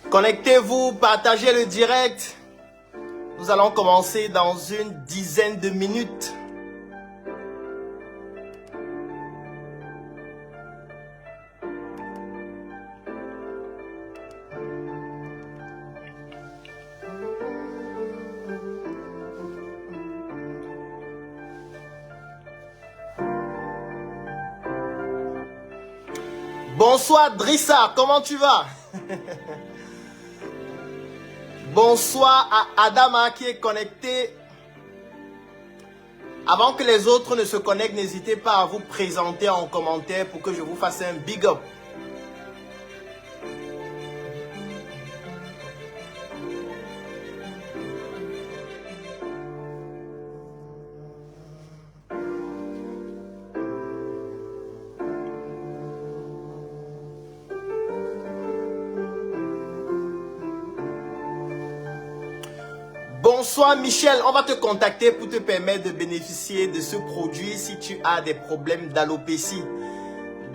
Connectez-vous, partagez le direct. Nous allons commencer dans une dizaine de minutes. Bonsoir Drissa, comment tu vas? Bonsoir à Adama qui est connecté. Avant que les autres ne se connectent, n'hésitez pas à vous présenter en commentaire pour que je vous fasse un big up. Bonsoir Michel, on va te contacter pour te permettre de bénéficier de ce produit si tu as des problèmes d'alopécie.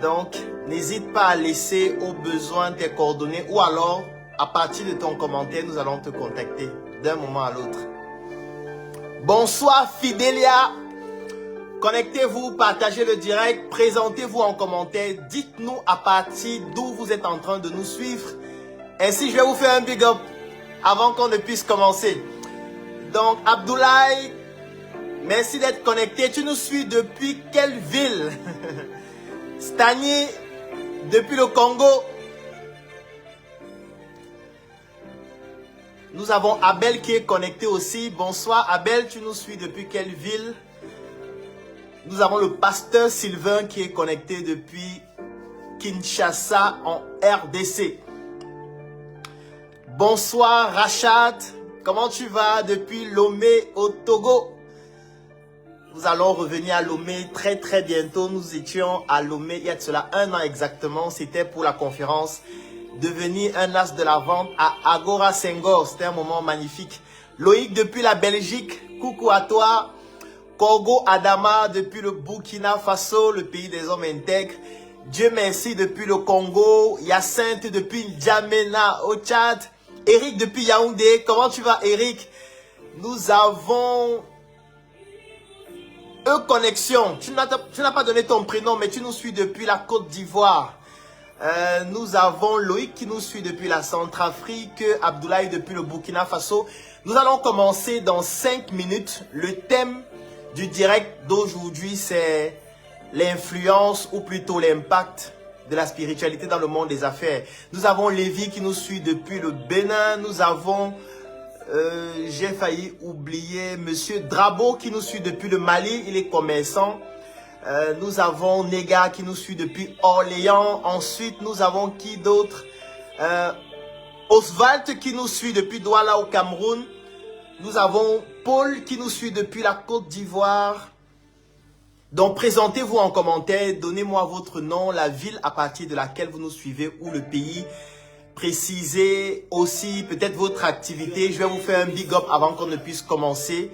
Donc, n'hésite pas à laisser au besoin tes coordonnées ou alors, à partir de ton commentaire, nous allons te contacter d'un moment à l'autre. Bonsoir Fidélia, connectez-vous, partagez le direct, présentez-vous en commentaire, dites-nous à partir d'où vous êtes en train de nous suivre. Ainsi, je vais vous faire un big up avant qu'on ne puisse commencer. Donc, Abdoulaye, merci d'être connecté. Tu nous suis depuis quelle ville? Stani, depuis le Congo. Nous avons Abel qui est connecté aussi. Bonsoir Abel, tu nous suis depuis quelle ville? Nous avons le pasteur Sylvain qui est connecté depuis Kinshasa en RDC. Bonsoir Rachat. Comment tu vas depuis Lomé au Togo? Nous allons revenir à Lomé très bientôt. Nous étions à Lomé il y a de cela 1 an exactement. C'était pour la conférence Devenir un as de la vente à Agora Senghor. C'était un moment magnifique. Loïc depuis la Belgique, coucou à toi. Kogo Adama depuis le Burkina Faso, le pays des hommes intègres. Dieu merci depuis le Congo. Hyacinthe depuis N'Djamena au Tchad. Eric depuis Yaoundé, comment tu vas Eric? Nous avons E-Connexion, tu n'as pas donné ton prénom mais tu nous suis depuis la Côte d'Ivoire. Nous avons Loïc qui nous suit depuis la Centrafrique, Abdoulaye depuis le Burkina Faso. Nous allons commencer dans 5 minutes. Le thème du direct d'aujourd'hui c'est l'influence ou plutôt l'impact de la spiritualité dans le monde des affaires. Nous avons Lévi qui nous suit depuis le Bénin. Nous avons, j'ai failli oublier, Monsieur Drabo qui nous suit depuis le Mali. Il est commerçant. Nous avons Nega qui nous suit depuis Orléans. Ensuite, nous avons qui d'autre? Oswald qui nous suit depuis Douala au Cameroun. Nous avons Paul qui nous suit depuis la Côte d'Ivoire. Donc, présentez-vous en commentaire, donnez-moi votre nom, la ville à partir de laquelle vous nous suivez ou le pays. Précisez aussi peut-être votre activité. Je vais vous faire un big up avant qu'on ne puisse commencer.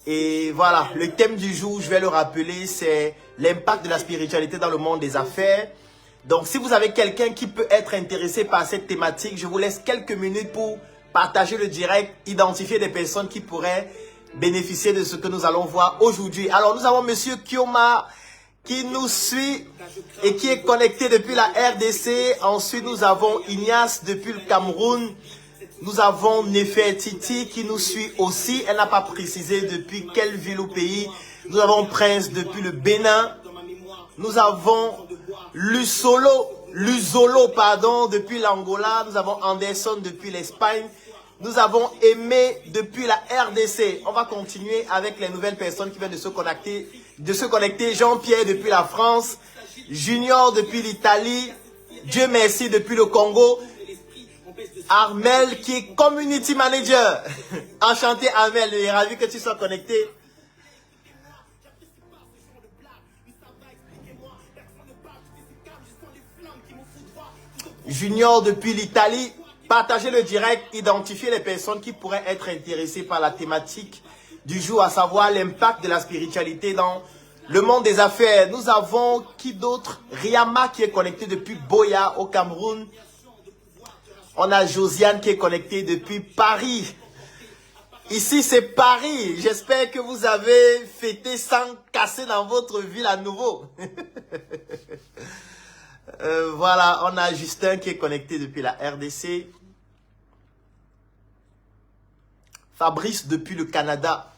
Et voilà, le thème du jour, je vais le rappeler, c'est l'impact de la spiritualité dans le monde des affaires. Donc, si vous avez quelqu'un qui peut être intéressé par cette thématique, je vous laisse quelques minutes pour partager le direct, identifier des personnes qui pourraient bénéficier de ce que nous allons voir aujourd'hui. Alors, nous avons Monsieur Kioma qui nous suit et qui est connecté depuis la RDC. Ensuite, nous avons Ignace depuis le Cameroun. Nous avons Nefertiti qui nous suit aussi. Elle n'a pas précisé depuis quelle ville ou pays. Nous avons Prince depuis le Bénin. Nous avons Luzolo depuis l'Angola. Nous avons Anderson depuis l'Espagne. Nous avons Aimé depuis la RDC. On va continuer avec les nouvelles personnes qui viennent de se connecter. Jean-Pierre depuis la France. Junior depuis l'Italie. Dieu merci depuis le Congo. Armel qui est Community Manager. Enchanté Armel, je suis ravi que tu sois connecté. Junior depuis l'Italie. Partagez le direct, identifiez les personnes qui pourraient être intéressées par la thématique du jour, à savoir l'impact de la spiritualité dans le monde des affaires. Nous avons qui d'autre? Riama qui est connecté depuis Boya au Cameroun. On a Josiane qui est connectée depuis Paris. Ici, c'est Paris. J'espère que vous avez fêté sans casser dans votre ville à nouveau. Voilà, on a Justin qui est connecté depuis la RDC. Fabrice depuis le Canada.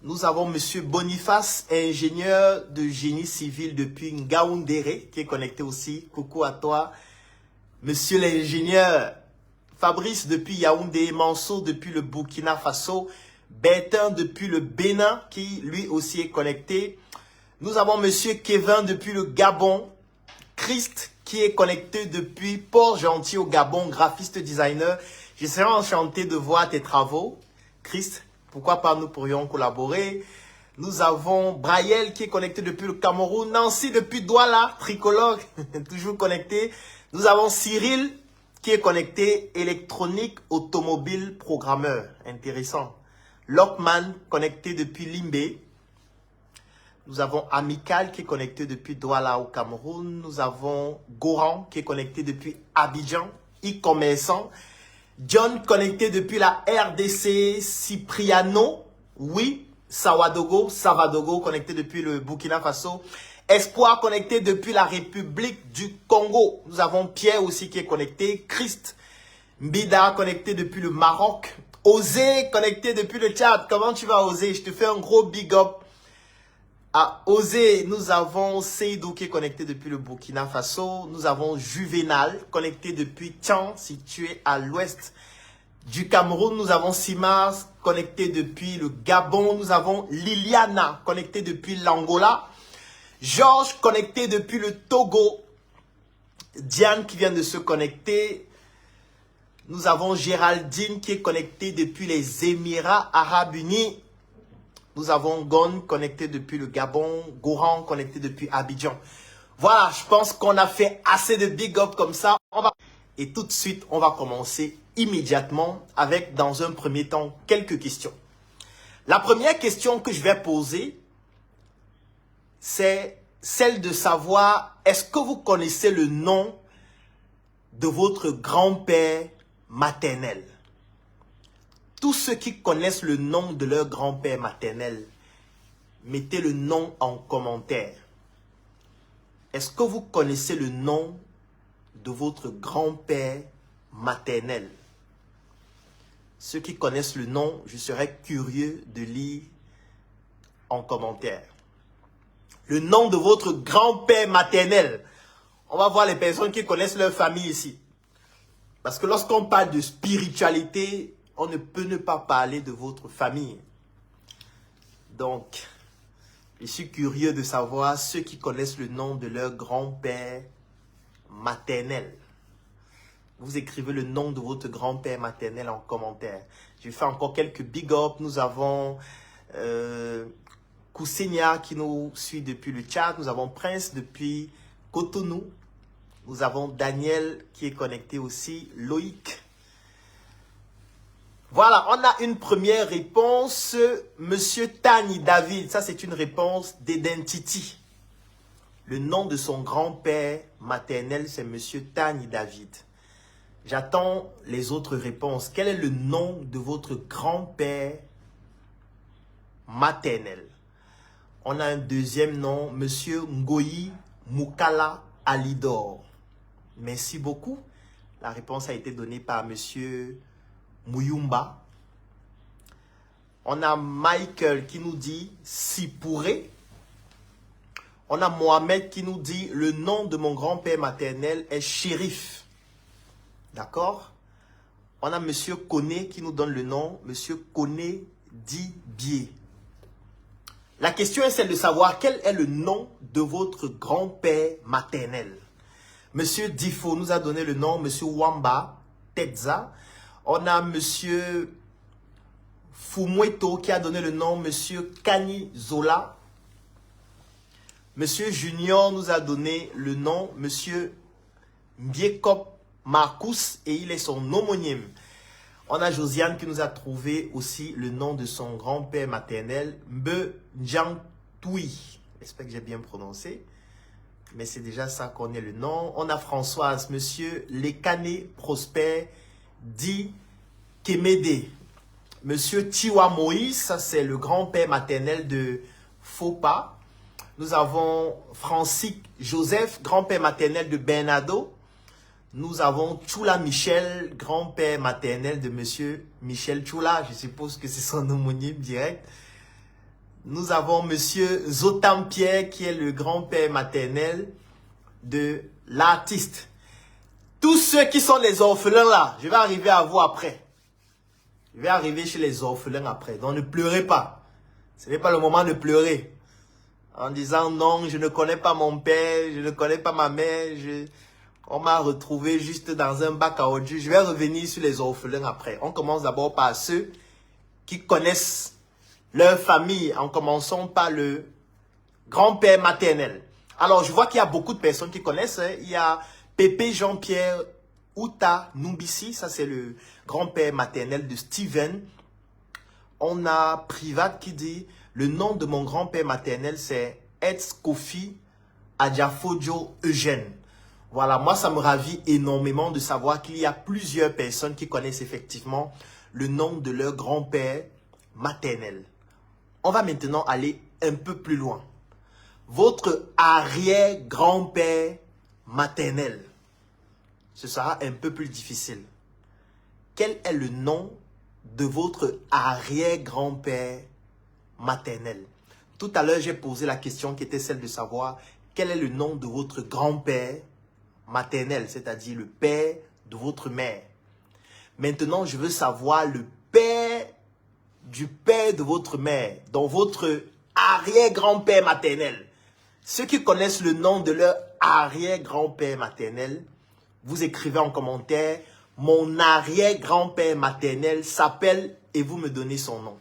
Nous avons Monsieur Boniface, ingénieur de génie civil depuis Ngaoundéré, qui est connecté aussi. Coucou à toi. Monsieur l'ingénieur. Fabrice depuis Yaoundé, Manso depuis le Burkina Faso, Bertin depuis le Bénin, qui lui aussi est connecté. Nous avons Monsieur Kevin depuis le Gabon, Christ qui est connecté depuis Port-Gentil au Gabon, graphiste designer. Je serais enchanté de voir tes travaux. Christ, pourquoi pas nous pourrions collaborer. Nous avons Braille qui est connecté depuis le Cameroun, Nancy depuis Douala, tricologue, toujours connecté. Nous avons Cyril qui est connecté, électronique, automobile, programmeur. Intéressant. Lockman, connecté depuis Limbé. Nous avons Amical qui est connecté depuis Douala au Cameroun. Nous avons Goran qui est connecté depuis Abidjan, e-commerçant. John connecté depuis la RDC, Cipriano, oui, Savadogo connecté depuis le Burkina Faso. Espoir connecté depuis la République du Congo. Nous avons Pierre aussi qui est connecté. Christ Mbida connecté depuis le Maroc. Osé connecté depuis le Tchad. Comment tu vas, Osé? Je te fais un gros big up. À Osé, nous avons Seydou qui est connecté depuis le Burkina Faso. Nous avons Juvenal connecté depuis Tian, situé à l'ouest du Cameroun. Nous avons Simas connecté depuis le Gabon. Nous avons Liliana connecté depuis l'Angola. Georges connecté depuis le Togo. Diane qui vient de se connecter. Nous avons Géraldine qui est connectée depuis les Émirats Arabes Unis. Nous avons Gon connecté depuis le Gabon. Goran connecté depuis Abidjan. Voilà, je pense qu'on a fait assez de big up comme ça. Et tout de suite, on va commencer immédiatement avec, dans un premier temps, quelques questions. La première question que je vais poser, c'est celle de savoir, est-ce que vous connaissez le nom de votre grand-père maternel? Tous ceux qui connaissent le nom de leur grand-père maternel, mettez le nom en commentaire. Est-ce que vous connaissez le nom de votre grand-père maternel? Ceux qui connaissent le nom, je serais curieux de lire en commentaire. Le nom de votre grand-père maternel. On va voir les personnes qui connaissent leur famille ici. Parce que lorsqu'on parle de spiritualité, on ne peut ne pas parler de votre famille. Donc, je suis curieux de savoir ceux qui connaissent le nom de leur grand-père maternel. Vous écrivez le nom de votre grand-père maternel en commentaire. Je fais encore quelques big up. Nous avons Koussenia qui nous suit depuis le Tchad. Nous avons Prince depuis Cotonou. Nous avons Daniel qui est connecté aussi. Loïc. Voilà, on a une première réponse. Monsieur Tani David. Ça, c'est une réponse d'identity. Le nom de son grand-père maternel, c'est Monsieur Tani David. J'attends les autres réponses. Quel est le nom de votre grand-père maternel? On a un deuxième nom, Monsieur Ngoyi Moukala Alidor. Merci beaucoup. La réponse a été donnée par Monsieur Mouyumba. On a Michael qui nous dit Sipouré. On a Mohamed qui nous dit le nom de mon grand-père maternel est Chérif. D'accord? On a Monsieur Koné qui nous donne le nom, Monsieur Koné Dibier. La question est celle de savoir quel est le nom de votre grand-père maternel. Monsieur Difo nous a donné le nom, Monsieur Wamba Tetza. On a Monsieur Fumweto qui a donné le nom, Monsieur Kani Zola. Monsieur Junior nous a donné le nom, Monsieur Mbiekop Marcus, et il est son homonyme. On a Josiane qui nous a trouvé aussi le nom de son grand-père maternel, Mbe Njantui. J'espère que j'ai bien prononcé. mais c'est déjà ça qu'on est le nom. On a Françoise, monsieur Lekane Prosper, dit Kemede. Monsieur Tiwa Moïse, ça c'est le grand-père maternel de Fopa. Nous avons Francis Joseph, grand-père maternel de Bernardo. Nous avons Chula Michel, grand-père maternel de monsieur Michel Chula. Je suppose que c'est son homonyme direct. Nous avons monsieur Zotam Pierre, qui est le grand-père maternel de l'artiste. Tous ceux qui sont les orphelins là, je vais arriver à vous après. Je vais arriver chez les orphelins après. Donc ne pleurez pas. Ce n'est pas le moment de pleurer. En disant non, je ne connais pas mon père, je ne connais pas ma mère, on m'a retrouvé juste dans un bac à ordures. Je vais revenir sur les orphelins après. On commence d'abord par ceux qui connaissent leur famille, en commençant par le grand-père maternel. Alors, je vois qu'il y a beaucoup de personnes qui connaissent. Hein. Il y a Pépé Jean-Pierre Outa Numbisi, ça c'est le grand-père maternel de Steven. On a Privat qui dit, le nom de mon grand-père maternel c'est Etz Kofi Adjafojo Eugène. Voilà, moi ça me ravit énormément de savoir qu'il y a plusieurs personnes qui connaissent effectivement le nom de leur grand-père maternel. On va maintenant aller un peu plus loin. Votre arrière-grand-père maternel, ce sera un peu plus difficile. Quel est le nom de votre arrière-grand-père maternel? Tout à l'heure, j'ai posé la question qui était celle de savoir quel est le nom de votre grand-père maternel, c'est-à-dire le père de votre mère. Maintenant, je veux savoir le père du père de votre mère, donc votre arrière-grand-père maternel. Ceux qui connaissent le nom de leur arrière-grand-père maternel, vous écrivez en commentaire, mon arrière-grand-père maternel s'appelle et vous me donnez son nom.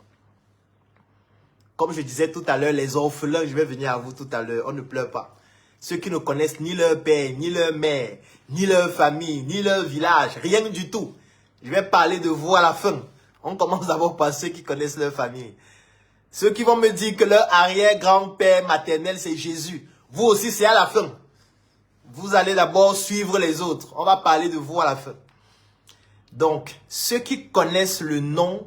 Comme je disais tout à l'heure, les orphelins, je vais venir à vous tout à l'heure, on ne pleure pas. Ceux qui ne connaissent ni leur père, ni leur mère, ni leur famille, ni leur village, rien du tout. Je vais parler de vous à la fin. On commence d'abord par ceux qui connaissent leur famille. Ceux qui vont me dire que leur arrière-grand-père maternel, c'est Jésus. Vous aussi, c'est à la fin. Vous allez d'abord suivre les autres. On va parler de vous à la fin. Donc, ceux qui connaissent le nom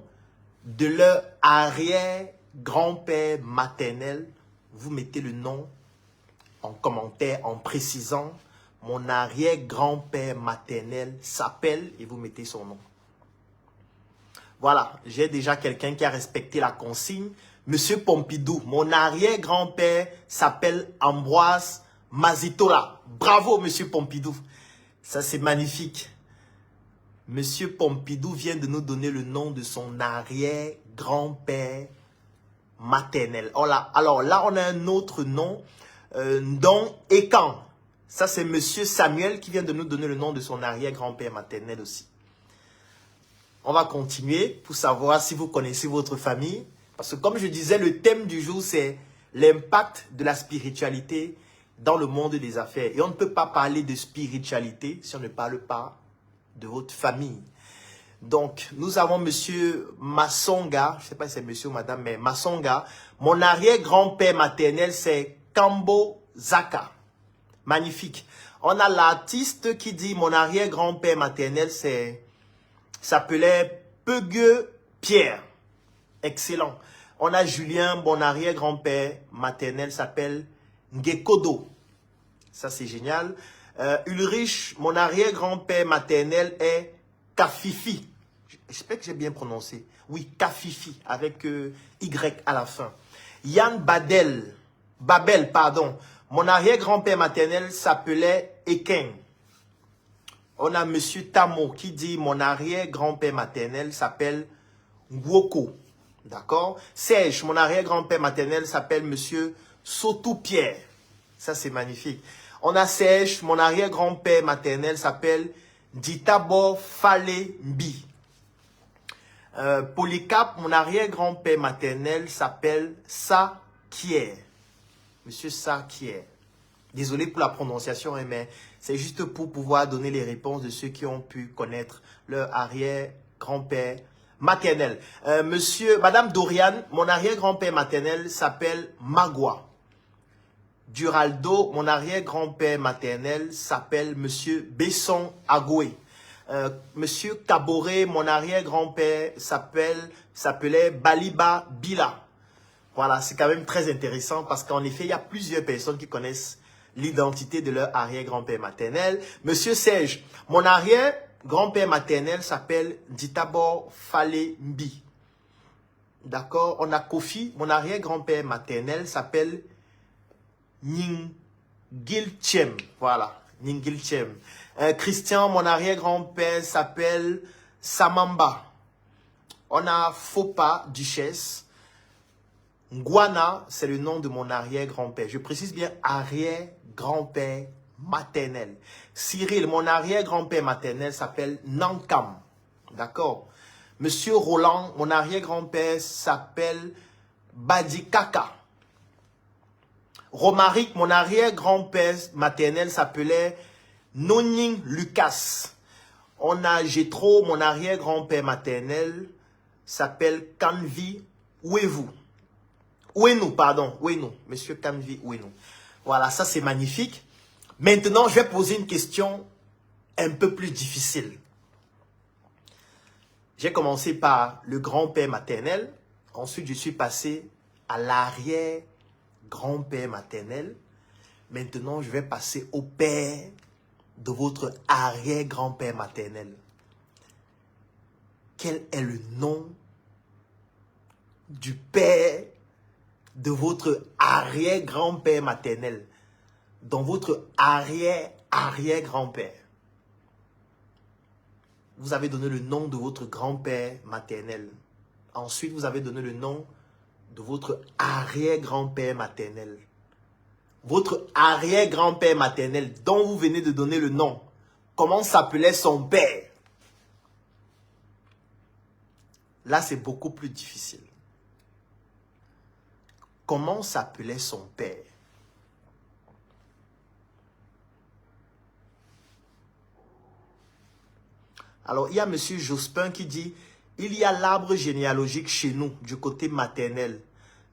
de leur arrière-grand-père maternel, vous mettez le nom en commentaire en précisant « Mon arrière-grand-père maternel s'appelle » et vous mettez son nom. Voilà, j'ai déjà quelqu'un qui a respecté la consigne. Monsieur Pompidou, mon arrière-grand-père s'appelle Ambroise Mazitola. Bravo, monsieur Pompidou. Ça, c'est magnifique. Monsieur Pompidou vient de nous donner le nom de son arrière-grand-père maternel. Alors là, on a un autre nom, Ndong Ekan. Ça, c'est monsieur Samuel qui vient de nous donner le nom de son arrière-grand-père maternel aussi. On va continuer pour savoir si vous connaissez votre famille. Parce que comme je disais, le thème du jour, c'est l'impact de la spiritualité dans le monde des affaires. Et on ne peut pas parler de spiritualité si on ne parle pas de votre famille. Donc, nous avons monsieur Massonga. Je ne sais pas si c'est monsieur ou madame, mais Massonga. Mon arrière-grand-père maternel, c'est Kambo Zaka. Magnifique. On a l'artiste qui dit, mon arrière-grand-père maternel, s'appelait Pegueux Pierre. Excellent. On a Julien, mon arrière-grand-père maternel s'appelle Ngekodo. Ça, c'est génial. Ulrich, mon arrière-grand-père maternel est Kafifi. J'espère que j'ai bien prononcé. Oui, Kafifi, avec Y à la fin. Yann Babel, pardon. Mon arrière-grand-père maternel s'appelait Eken. On a monsieur Tamo qui dit, mon arrière-grand-père maternel s'appelle Ngwoko. D'accord? Serge, mon arrière-grand-père maternel s'appelle monsieur Sotou Pierre. Ça, c'est magnifique. On a Serge, mon arrière-grand-père maternel s'appelle Ditabo Fale Mbi. Polycap, mon arrière-grand-père maternel s'appelle Sakier. Monsieur Sakier. Désolé pour la prononciation, mais c'est juste pour pouvoir donner les réponses de ceux qui ont pu connaître leur arrière-grand-père maternel. Madame Dorian, mon arrière-grand-père maternel s'appelle Magua. Duraldo, mon arrière-grand-père maternel s'appelle Monsieur Besson Agoué. Monsieur Kaboré, mon arrière-grand-père s'appelait Baliba Bila. Voilà, c'est quand même très intéressant parce qu'en effet, il y a plusieurs personnes qui connaissent l'identité de leur arrière-grand-père maternel. Monsieur Serge, mon arrière-grand-père maternel s'appelle Ditabor Fale Mbi. D'accord? On a Kofi, mon arrière-grand-père maternel s'appelle Nyingilchem. Voilà, Nyingilchem. Christian, mon arrière-grand-père s'appelle Samamba. On a Fopa, Duchesse. Nguana, c'est le nom de mon arrière-grand-père. Je précise bien arrière-grand-père maternel. Cyril, mon arrière-grand-père maternel s'appelle Nankam. D'accord? Monsieur Roland, mon arrière-grand-père s'appelle Badikaka. Romaric, mon arrière-grand-père maternel s'appelait Noning Lucas. On a Gétro, mon arrière-grand-père maternel s'appelle Kanvi Ouevu. Ouenou, pardon, Ouenou, monsieur Kanvi Ouenou. Voilà, ça c'est magnifique. Maintenant, je vais poser une question un peu plus difficile. J'ai commencé par le grand-père maternel. Ensuite, je suis passé à l'arrière-grand-père maternel. Maintenant, je vais passer au père de votre arrière-grand-père maternel. Quel est le nom du père de votre arrière-grand-père maternel? Dans votre arrière-arrière-grand-père. Vous avez donné le nom de votre grand-père maternel. Ensuite, vous avez donné le nom de votre arrière-grand-père maternel. Votre arrière-grand-père maternel dont vous venez de donner le nom. Comment s'appelait son père? Là, c'est beaucoup plus difficile. Comment s'appelait son père? Alors, il y a M. Jospin qui dit, il y a l'arbre généalogique chez nous, du côté maternel.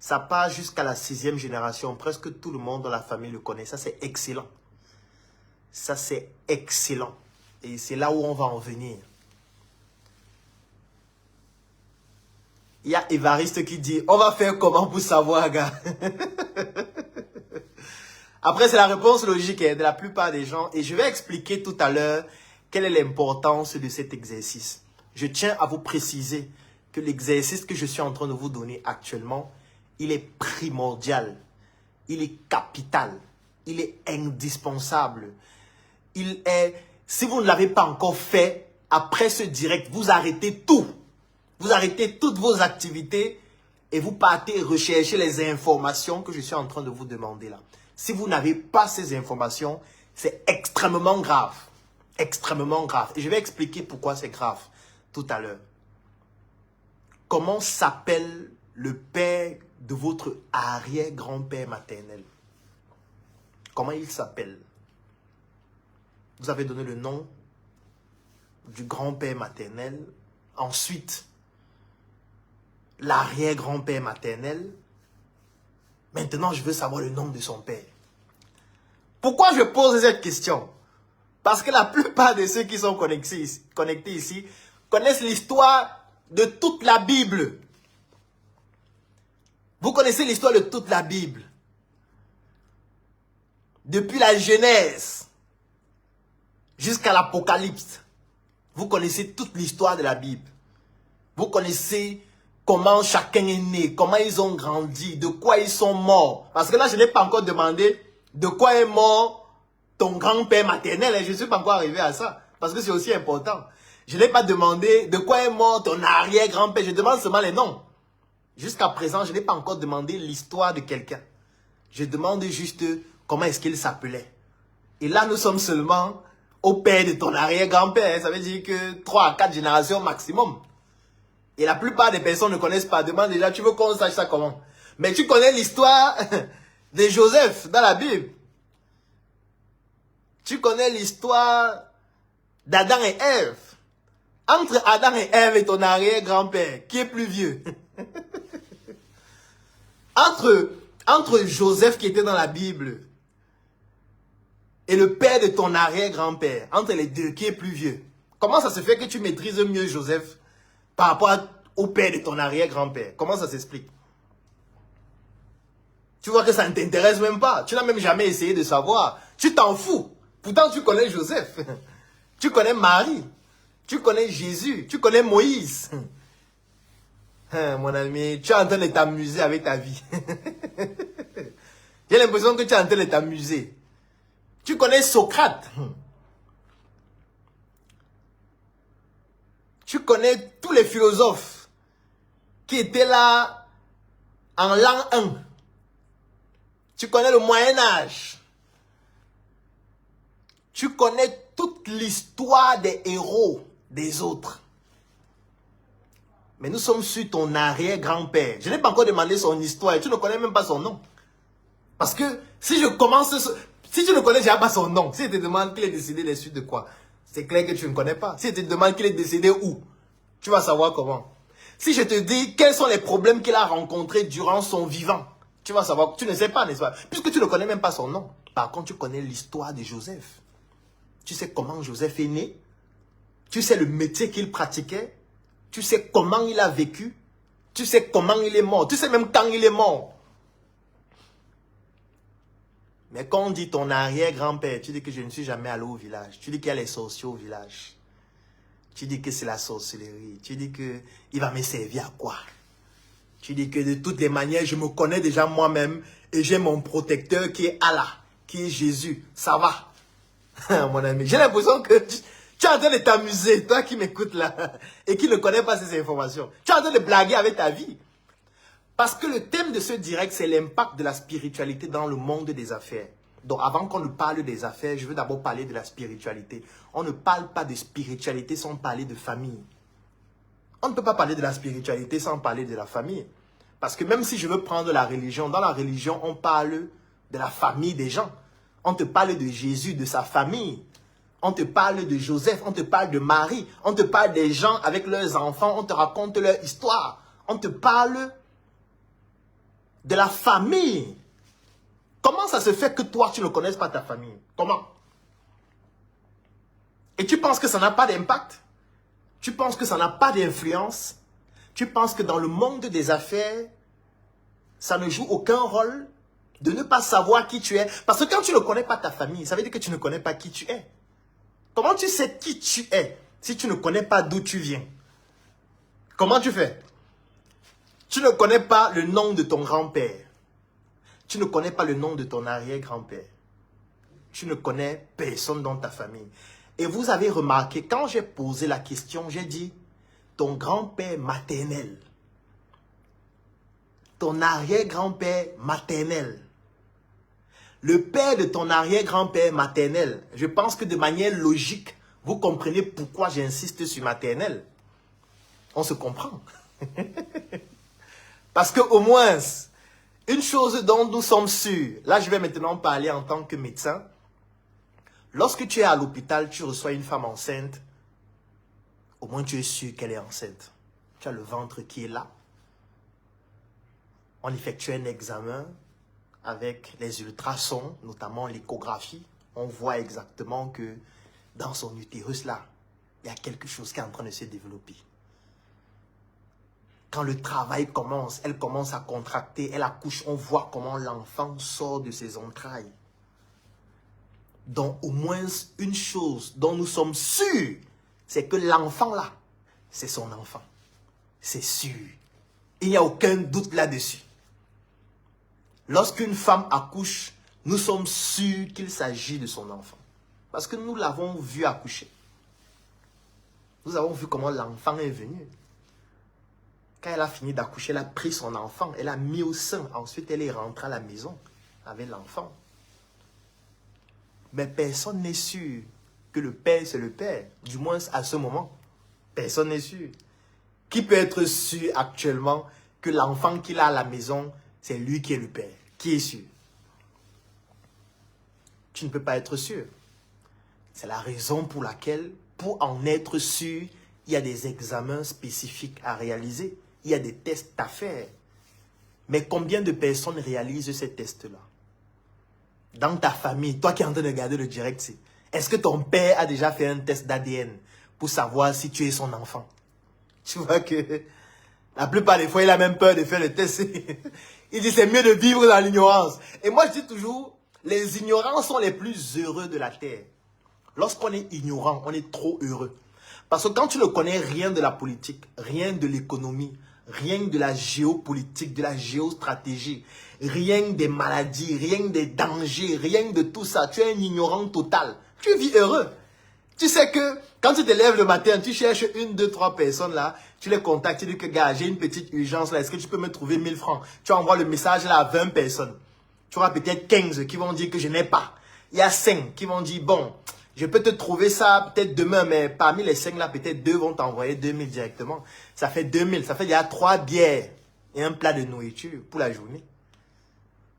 Ça part jusqu'à la 6e génération. Presque tout le monde dans la famille le connaît. Ça, c'est excellent. Ça, c'est excellent. Et c'est là où on va en venir. Il y a Évariste qui dit, on va faire comment pour savoir, gars? Après, c'est la réponse logique de la plupart des gens. Et je vais expliquer tout à l'heure quelle est l'importance de cet exercice. Je tiens à vous préciser que l'exercice que je suis en train de vous donner actuellement, il est primordial, il est capital, il est indispensable. Il est, si vous ne l'avez pas encore fait, après ce direct, vous arrêtez tout. Vous arrêtez toutes vos activités et vous partez rechercher les informations que je suis en train de vous demander là. Si vous n'avez pas ces informations, c'est extrêmement grave. Extrêmement grave. Et je vais expliquer pourquoi c'est grave tout à l'heure. Comment s'appelle le père de votre arrière-grand-père maternel? Comment il s'appelle? Vous avez donné le nom du grand-père maternel. Ensuite, l'arrière-grand-père maternel. Maintenant, je veux savoir le nom de son père. Pourquoi je pose cette question? Parce que la plupart de ceux qui sont connectés ici connaissent l'histoire de toute la Bible. Vous connaissez l'histoire de toute la Bible. Depuis la Genèse jusqu'à l'Apocalypse. Vous connaissez toute l'histoire de la Bible. Vous connaissez comment chacun est né, comment ils ont grandi, de quoi ils sont morts. Parce que là, je n'ai pas encore demandé de quoi est mort ton grand-père maternel. Et je ne suis pas encore arrivé à ça. Parce que c'est aussi important. Je n'ai pas demandé de quoi est mort ton arrière-grand-père. Je demande seulement les noms. Jusqu'à présent, je n'ai pas encore demandé l'histoire de quelqu'un. Je demande juste comment est-ce qu'il s'appelait. Et là, nous sommes seulement au père de ton arrière-grand-père. Ça veut dire que 3 à 4 générations maximum. Et la plupart des personnes ne connaissent pas. Demande déjà, tu veux qu'on sache ça comment? Mais tu connais l'histoire de Joseph dans la Bible. Tu connais l'histoire d'Adam et Ève. Entre Adam et Ève et ton arrière-grand-père, qui est plus vieux? Entre Entre Joseph qui était dans la Bible et le père de ton arrière-grand-père, entre les deux, qui est plus vieux, comment ça se fait que tu maîtrises mieux Joseph par rapport au père de ton arrière-grand-père? Comment ça s'explique? Tu vois que ça ne t'intéresse même pas. Tu n'as même jamais essayé de savoir. Tu t'en fous. Pourtant, tu connais Joseph. Tu connais Marie. Tu connais Jésus. Tu connais Moïse. Mon ami, tu es en train de t'amuser avec ta vie. J'ai l'impression que tu es en train de t'amuser. Tu connais Socrate. Tu connais tous les philosophes qui étaient là en l'an 1. Tu connais le Moyen-Âge. Tu connais toute l'histoire des héros des autres. Mais nous sommes sur ton arrière-grand-père. Je n'ai pas encore demandé son histoire et tu ne connais même pas son nom. Parce que si je commence... Si tu ne connais déjà pas son nom, si je te demande qu'il est décédé des suites de quoi, c'est clair que tu ne connais pas. Si je te demande qu'il est décédé où, tu vas savoir comment. Si je te dis quels sont les problèmes qu'il a rencontrés durant son vivant, tu vas savoir, tu ne sais pas, n'est-ce pas? Puisque tu ne connais même pas son nom. Par contre, tu connais l'histoire de Joseph. Tu sais comment Joseph est né. Tu sais le métier qu'il pratiquait. Tu sais comment il a vécu. Tu sais comment il est mort. Tu sais même quand il est mort. Mais quand on dit ton arrière-grand-père, tu dis que je ne suis jamais allé au village. Tu dis qu'il y a les sorciers au village. Tu dis que c'est la sorcellerie. Tu dis qu'il va me servir à quoi? Tu dis que de toutes les manières, je me connais déjà moi-même et j'ai mon protecteur qui est Allah, qui est Jésus. Ça va, mon ami. J'ai l'impression que tu es en train de t'amuser, toi qui m'écoutes là, et qui ne connais pas ces informations. Tu es en train de blaguer avec ta vie. Parce que le thème de ce direct, c'est l'impact de la spiritualité dans le monde des affaires. Donc avant qu'on ne parle des affaires, je veux d'abord parler de la spiritualité. On ne parle pas de spiritualité sans parler de famille. On ne peut pas parler de la spiritualité sans parler de la famille. Parce que même si je veux prendre la religion, dans la religion, on parle de la famille des gens. On te parle de Jésus, de sa famille. On te parle de Joseph, on te parle de Marie. On te parle des gens avec leurs enfants, on te raconte leur histoire. On te parle de la famille. Comment ça se fait que toi, tu ne connaisses pas ta famille? Comment? Et tu penses que ça n'a pas d'impact? Tu penses que ça n'a pas d'influence? Tu penses que dans le monde des affaires, ça ne joue aucun rôle de ne pas savoir qui tu es? Parce que quand tu ne connais pas ta famille, ça veut dire que tu ne connais pas qui tu es. Comment tu sais qui tu es si tu ne connais pas d'où tu viens? Comment tu fais? Tu ne connais pas le nom de ton grand-père. Tu ne connais pas le nom de ton arrière-grand-père. Tu ne connais personne dans ta famille. Et vous avez remarqué, quand j'ai posé la question, j'ai dit, ton grand-père maternel, ton arrière-grand-père maternel, le père de ton arrière-grand-père maternel, je pense que de manière logique, vous comprenez pourquoi j'insiste sur maternel. On se comprend. Parce qu'au moins, une chose dont nous sommes sûrs, là je vais maintenant parler en tant que médecin, lorsque tu es à l'hôpital, tu reçois une femme enceinte, au moins tu es sûr qu'elle est enceinte. Tu as le ventre qui est là. On effectue un examen avec les ultrasons, notamment l'échographie. On voit exactement que dans son utérus là, il y a quelque chose qui est en train de se développer. Quand le travail commence, elle commence à contracter, elle accouche, on voit comment l'enfant sort de ses entrailles. Donc au moins une chose dont nous sommes sûrs, c'est que l'enfant là, c'est son enfant. C'est sûr. Il n'y a aucun doute là-dessus. Lorsqu'une femme accouche, nous sommes sûrs qu'il s'agit de son enfant. Parce que nous l'avons vu accoucher. Nous avons vu comment l'enfant est venu. Quand elle a fini d'accoucher, elle a pris son enfant, elle a mis au sein. Ensuite, elle est rentrée à la maison avec l'enfant. Mais personne n'est sûr que le père, c'est le père. Du moins, à ce moment, personne n'est sûr. Qui peut être sûr actuellement que l'enfant qu'il a à la maison, c'est lui qui est le père? Qui est sûr? Tu ne peux pas être sûr. C'est la raison pour laquelle, pour en être sûr, il y a des examens spécifiques à réaliser. Il y a des tests à faire. Mais combien de personnes réalisent ces tests-là? Dans ta famille, toi qui es en train de regarder le direct, est-ce que ton père a déjà fait un test d'ADN pour savoir si tu es son enfant? Tu vois que la plupart des fois, il a même peur de faire le test. Il dit c'est mieux de vivre dans l'ignorance. Et moi, je dis toujours, les ignorants sont les plus heureux de la terre. Lorsqu'on est ignorant, on est trop heureux. Parce que quand tu ne connais rien de la politique, rien de l'économie, rien de la géopolitique, de la géostratégie, rien des maladies, rien des dangers, rien de tout ça, tu es un ignorant total. Tu vis heureux. Tu sais que quand tu te lèves le matin, tu cherches 1, 2, 3 personnes là, tu les contactes, tu dis que gars, j'ai une petite urgence là, est-ce que tu peux me trouver 1000 francs? Tu envoies le message là à 20 personnes. Tu auras peut-être 15 qui vont dire que je n'ai pas. Il y a 5 qui vont dire, bon, je peux te trouver ça peut-être demain, mais parmi les 5 là, peut-être 2 vont t'envoyer 2000 directement. Ça fait 2000, ça fait déjà 3 bières et un plat de nourriture pour la journée.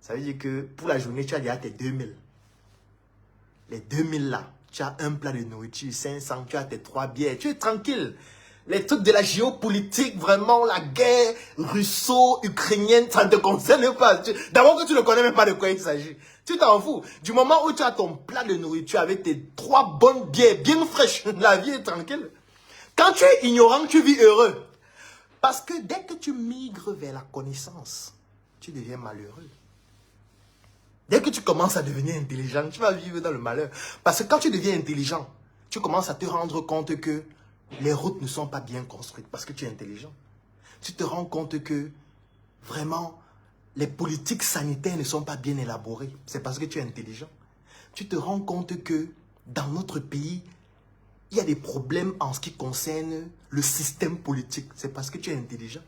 Ça veut dire que pour la journée, tu as déjà tes 2000. Les 2000 là, tu as un plat de nourriture, 500, tu as tes 3 bières, tu es tranquille. Les trucs de la géopolitique, vraiment, la guerre russo-ukrainienne, ça ne te concerne pas. D'abord que tu ne connais même pas de quoi il s'agit. Tu t'en fous. Du moment où tu as ton plat de nourriture avec tes 3 bonnes bières bien fraîches, la vie est tranquille. Quand tu es ignorant, tu vis heureux. Parce que dès que tu migres vers la connaissance, tu deviens malheureux. Dès que tu commences à devenir intelligent, tu vas vivre dans le malheur. Parce que quand tu deviens intelligent, tu commences à te rendre compte que les routes ne sont pas bien construites parce que tu es intelligent. Tu te rends compte que vraiment, les politiques sanitaires ne sont pas bien élaborées. C'est parce que tu es intelligent. Tu te rends compte que dans notre pays, il y a des problèmes en ce qui concerne le système politique. C'est parce que tu es intelligent.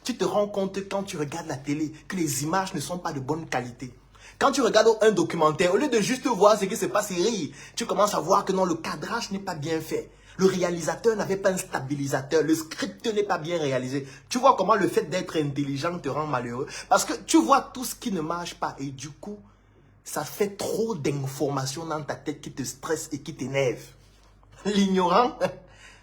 Tu te rends compte quand tu regardes la télé que les images ne sont pas de bonne qualité. Quand tu regardes un documentaire, au lieu de juste voir ce qui se passe et rire, tu commences à voir que non, le cadrage n'est pas bien fait. Le réalisateur n'avait pas un stabilisateur. Le script n'est pas bien réalisé. Tu vois comment le fait d'être intelligent te rend malheureux. Parce que tu vois tout ce qui ne marche pas. Et du coup, ça fait trop d'informations dans ta tête qui te stressent et qui t'énervent. L'ignorant,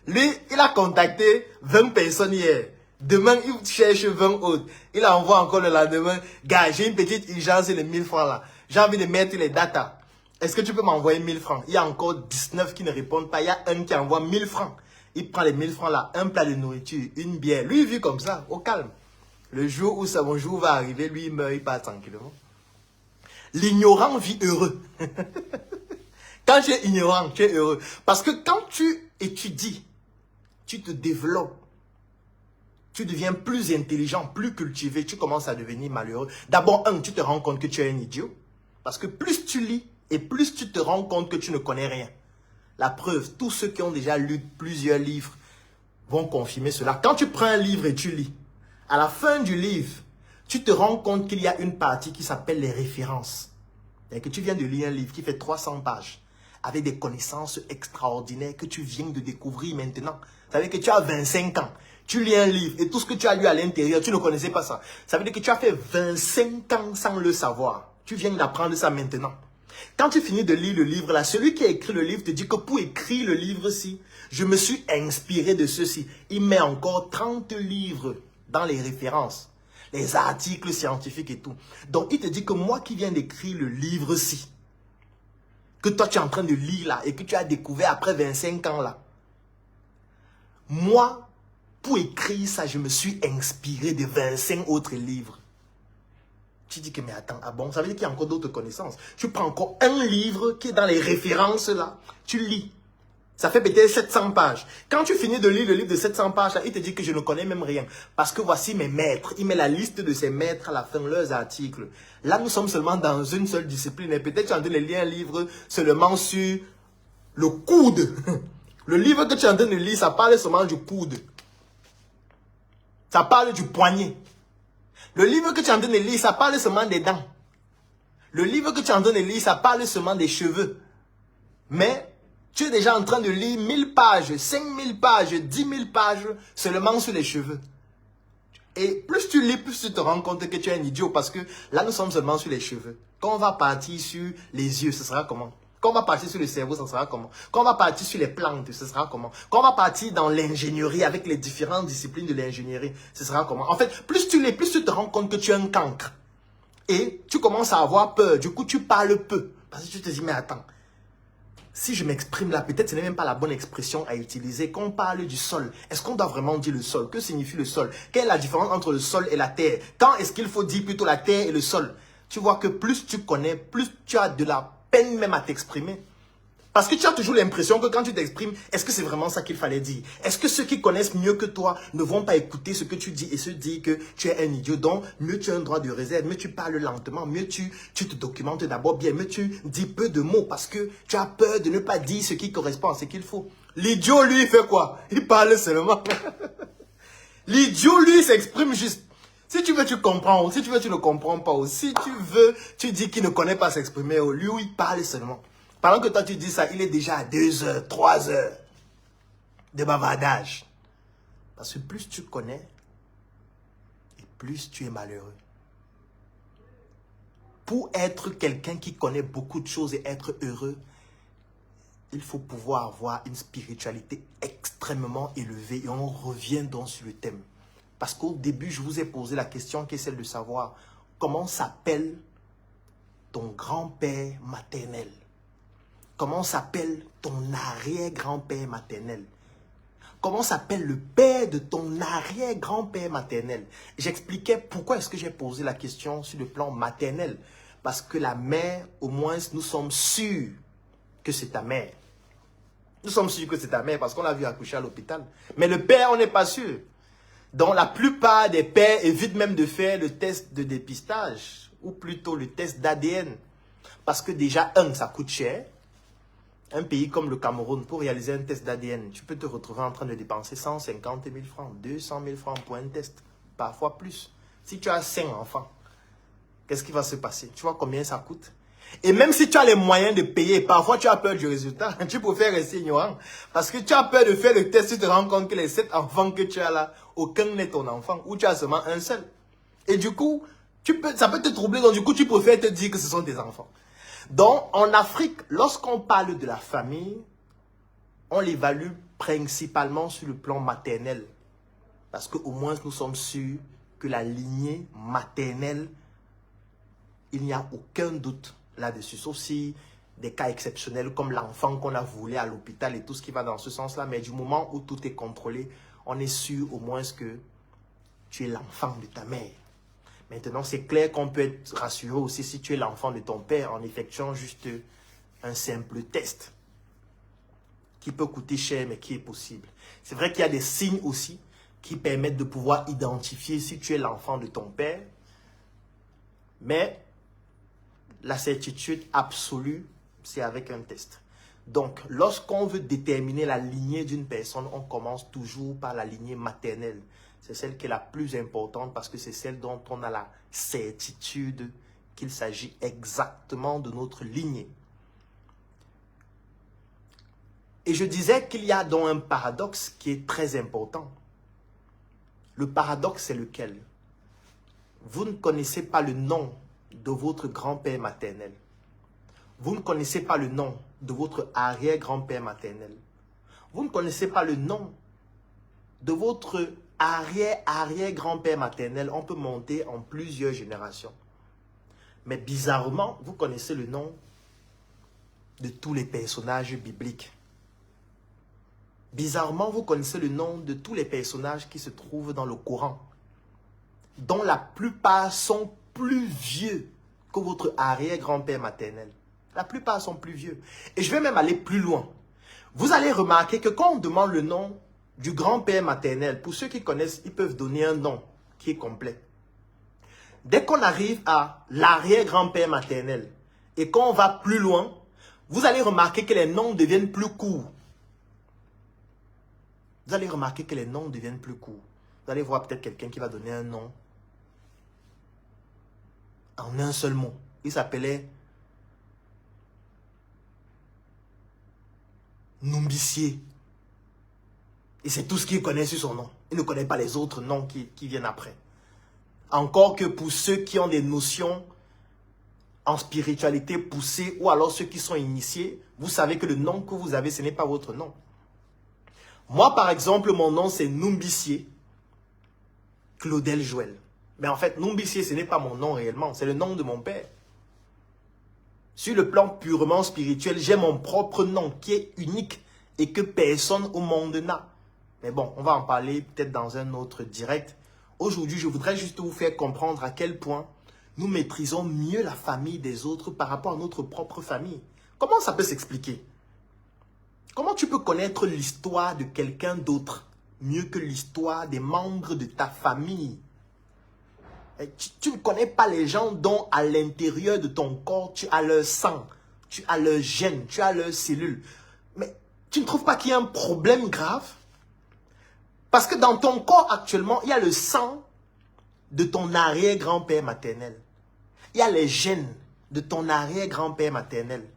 lui, il a contacté 20 personnes hier. Demain, il cherche 20 autres. Il envoie encore le lendemain. Gars, j'ai une petite urgence et les 1000 francs là. J'ai envie de mettre les datas. Est-ce que tu peux m'envoyer 1000 francs? Il y a encore 19 qui ne répondent pas. Il y a un qui envoie 1000 francs. Il prend les 1000 francs là, un plat de nourriture, une bière. Lui, il vit comme ça, au calme. Le jour où son jour va arriver, lui, il meurt, il part tranquillement. L'ignorant vit heureux. Quand tu es ignorant, tu es heureux. Parce que quand tu étudies, tu te développes. Tu deviens plus intelligent, plus cultivé, tu commences à devenir malheureux. D'abord, tu te rends compte que tu es un idiot. Parce que plus tu lis, et plus tu te rends compte que tu ne connais rien. La preuve, tous ceux qui ont déjà lu plusieurs livres vont confirmer cela. Quand tu prends un livre et tu lis, à la fin du livre, tu te rends compte qu'il y a une partie qui s'appelle les références. Et que tu viens de lire un livre qui fait 300 pages, avec des connaissances extraordinaires que tu viens de découvrir maintenant. Ça veut dire que tu as 25 ans. Tu lis un livre et tout ce que tu as lu à l'intérieur, tu ne connaissais pas ça. Ça veut dire que tu as fait 25 ans sans le savoir. Tu viens d'apprendre ça maintenant. Quand tu finis de lire le livre là, celui qui a écrit le livre te dit que pour écrire le livre-ci, je me suis inspiré de ceci. Il met encore 30 livres dans les références, les articles scientifiques et tout. Donc il te dit que moi qui viens d'écrire le livre-ci, que toi tu es en train de lire là et que tu as découvert après 25 ans là, moi, pour écrire ça, je me suis inspiré de 25 autres livres. Tu dis que, mais attends, ah bon, ça veut dire qu'il y a encore d'autres connaissances. Tu prends encore un livre qui est dans les références là, tu lis. Ça fait peut-être 700 pages. Quand tu finis de lire le livre de 700 pages là, il te dit que je ne connais même rien. Parce que voici mes maîtres. Il met la liste de ses maîtres à la fin, leurs articles. Là, nous sommes seulement dans une seule discipline. Et peut-être tu es en train de lire un livre seulement sur le coude. Le livre que tu es en train de lire, ça parle seulement du coude. Ça parle du poignet. Le livre que tu es en train de lire, ça parle seulement des dents. Le livre que tu es en train de lire, ça parle seulement des cheveux. Mais tu es déjà en train de lire 1000 pages, 5000 pages, 10 000 pages seulement sur les cheveux. Et plus tu lis, plus tu te rends compte que tu es un idiot parce que là, nous sommes seulement sur les cheveux. Quand on va partir sur les yeux, ce sera comment? Quand on va partir sur le cerveau, ça sera comment? Quand on va partir sur les plantes, ce sera comment? Quand on va partir dans l'ingénierie, avec les différentes disciplines de l'ingénierie, ce sera comment? En fait, plus tu te rends compte que tu es un cancre. Et tu commences à avoir peur. Du coup, tu parles peu. Parce que tu te dis, mais attends. Si je m'exprime là, peut-être ce n'est même pas la bonne expression à utiliser. Quand on parle du sol, est-ce qu'on doit vraiment dire le sol? Que signifie le sol? Quelle est la différence entre le sol et la terre? Quand est-ce qu'il faut dire plutôt la terre et le sol? Tu vois que plus tu connais, plus tu as de la peine même à t'exprimer. Parce que tu as toujours l'impression que quand tu t'exprimes, est-ce que c'est vraiment ça qu'il fallait dire? Est-ce que ceux qui connaissent mieux que toi ne vont pas écouter ce que tu dis et se dire que tu es un idiot? Donc, mieux tu as un droit de réserve, mieux tu parles lentement, mieux tu te documentes d'abord bien, mieux tu dis peu de mots parce que tu as peur de ne pas dire ce qui correspond à ce qu'il faut. L'idiot, lui, il fait quoi? Il parle seulement. L'idiot, lui, s'exprime juste. Si tu veux, tu comprends. Si tu veux, tu ne comprends pas. Si tu veux, tu dis qu'il ne connaît pas s'exprimer. Lui, il parle seulement. Pendant que toi, tu dis ça, il est déjà à 2 heures, 3 heures de bavardage. Parce que plus tu connais, et plus tu es malheureux. Pour être quelqu'un qui connaît beaucoup de choses et être heureux, il faut pouvoir avoir une spiritualité extrêmement élevée. Et on revient donc sur le thème. Parce qu'au début, je vous ai posé la question qui est celle de savoir comment s'appelle ton grand-père maternel. Comment s'appelle ton arrière-grand-père maternel? Comment s'appelle le père de ton arrière-grand-père maternel? J'expliquais pourquoi est-ce que j'ai posé la question sur le plan maternel. Parce que la mère, au moins, nous sommes sûrs que c'est ta mère. Nous sommes sûrs que c'est ta mère parce qu'on l'a vu accoucher à l'hôpital. Mais le père, on n'est pas sûr. Donc la plupart des pères évitent même de faire le test de dépistage. Ou plutôt le test d'ADN. Parce que déjà, ça coûte cher. Un pays comme le Cameroun, pour réaliser un test d'ADN, tu peux te retrouver en train de dépenser 150 000 francs, 200 000 francs pour un test, parfois plus. Si tu as 5 enfants, qu'est-ce qui va se passer? Tu vois combien ça coûte? Et même si tu as les moyens de payer, parfois tu as peur du résultat, tu préfères rester ignorant. Parce que tu as peur de faire le test, tu te rends compte que les 7 enfants que tu as là, aucun n'est ton enfant, ou tu as seulement un seul. Et du coup, ça peut te troubler, donc du coup tu préfères te dire que ce sont tes enfants. Donc, en Afrique, lorsqu'on parle de la famille, on l'évalue principalement sur le plan maternel. Parce qu'au moins, nous sommes sûrs que la lignée maternelle, il n'y a aucun doute là-dessus. Sauf si des cas exceptionnels comme l'enfant qu'on a volé à l'hôpital et tout ce qui va dans ce sens-là. Mais du moment où tout est contrôlé, on est sûr au moins que tu es l'enfant de ta mère. Maintenant, c'est clair qu'on peut être rassuré aussi si tu es l'enfant de ton père en effectuant juste un simple test qui peut coûter cher mais qui est possible. C'est vrai qu'il y a des signes aussi qui permettent de pouvoir identifier si tu es l'enfant de ton père, mais la certitude absolue, c'est avec un test. Donc, lorsqu'on veut déterminer la lignée d'une personne, on commence toujours par la lignée maternelle. C'est celle qui est la plus importante parce que c'est celle dont on a la certitude qu'il s'agit exactement de notre lignée. Et je disais qu'il y a donc un paradoxe qui est très important. Le paradoxe, c'est lequel? Vous ne connaissez pas le nom de votre grand-père maternel. Vous ne connaissez pas le nom de votre arrière-grand-père maternel. Vous ne connaissez pas le nom de votre arrière-arrière-grand-père maternel. On peut monter en plusieurs générations. Mais bizarrement, vous connaissez le nom de tous les personnages bibliques. Bizarrement, vous connaissez le nom de tous les personnages qui se trouvent dans le Coran, dont la plupart sont plus vieux que votre arrière-grand-père maternel. La plupart sont plus vieux. Et je vais même aller plus loin. Vous allez remarquer que quand on demande le nom du grand-père maternel, pour ceux qui connaissent, ils peuvent donner un nom qui est complet. Dès qu'on arrive à l'arrière-grand-père maternel et qu'on va plus loin, vous allez remarquer que les noms deviennent plus courts. Vous allez remarquer que les noms deviennent plus courts. Vous allez voir peut-être quelqu'un qui va donner un nom en un seul mot. Il s'appelait Numbicier. Et c'est tout ce qu'il connaît sur son nom. Il ne connaît pas les autres noms qui viennent après. Encore que pour ceux qui ont des notions en spiritualité poussée ou alors ceux qui sont initiés, vous savez que le nom que vous avez, ce n'est pas votre nom. Moi, par exemple, mon nom, c'est Numbissier Claudel Joël. Mais en fait, Numbissier, ce n'est pas mon nom réellement, c'est le nom de mon père. Sur le plan purement spirituel, j'ai mon propre nom qui est unique et que personne au monde n'a. Mais bon, on va en parler peut-être dans un autre direct. Aujourd'hui, je voudrais juste vous faire comprendre à quel point nous maîtrisons mieux la famille des autres par rapport à notre propre famille. Comment ça peut s'expliquer? Comment tu peux connaître l'histoire de quelqu'un d'autre mieux que l'histoire des membres de ta famille? Tu ne connais pas les gens dont à l'intérieur de ton corps, tu as leur sang, tu as leurs gènes, tu as leurs cellules. Mais tu ne trouves pas qu'il y a un problème grave? Parce que dans ton corps actuellement, il y a le sang de ton arrière-grand-père maternel. Il y a les gènes de ton arrière-grand-père maternel.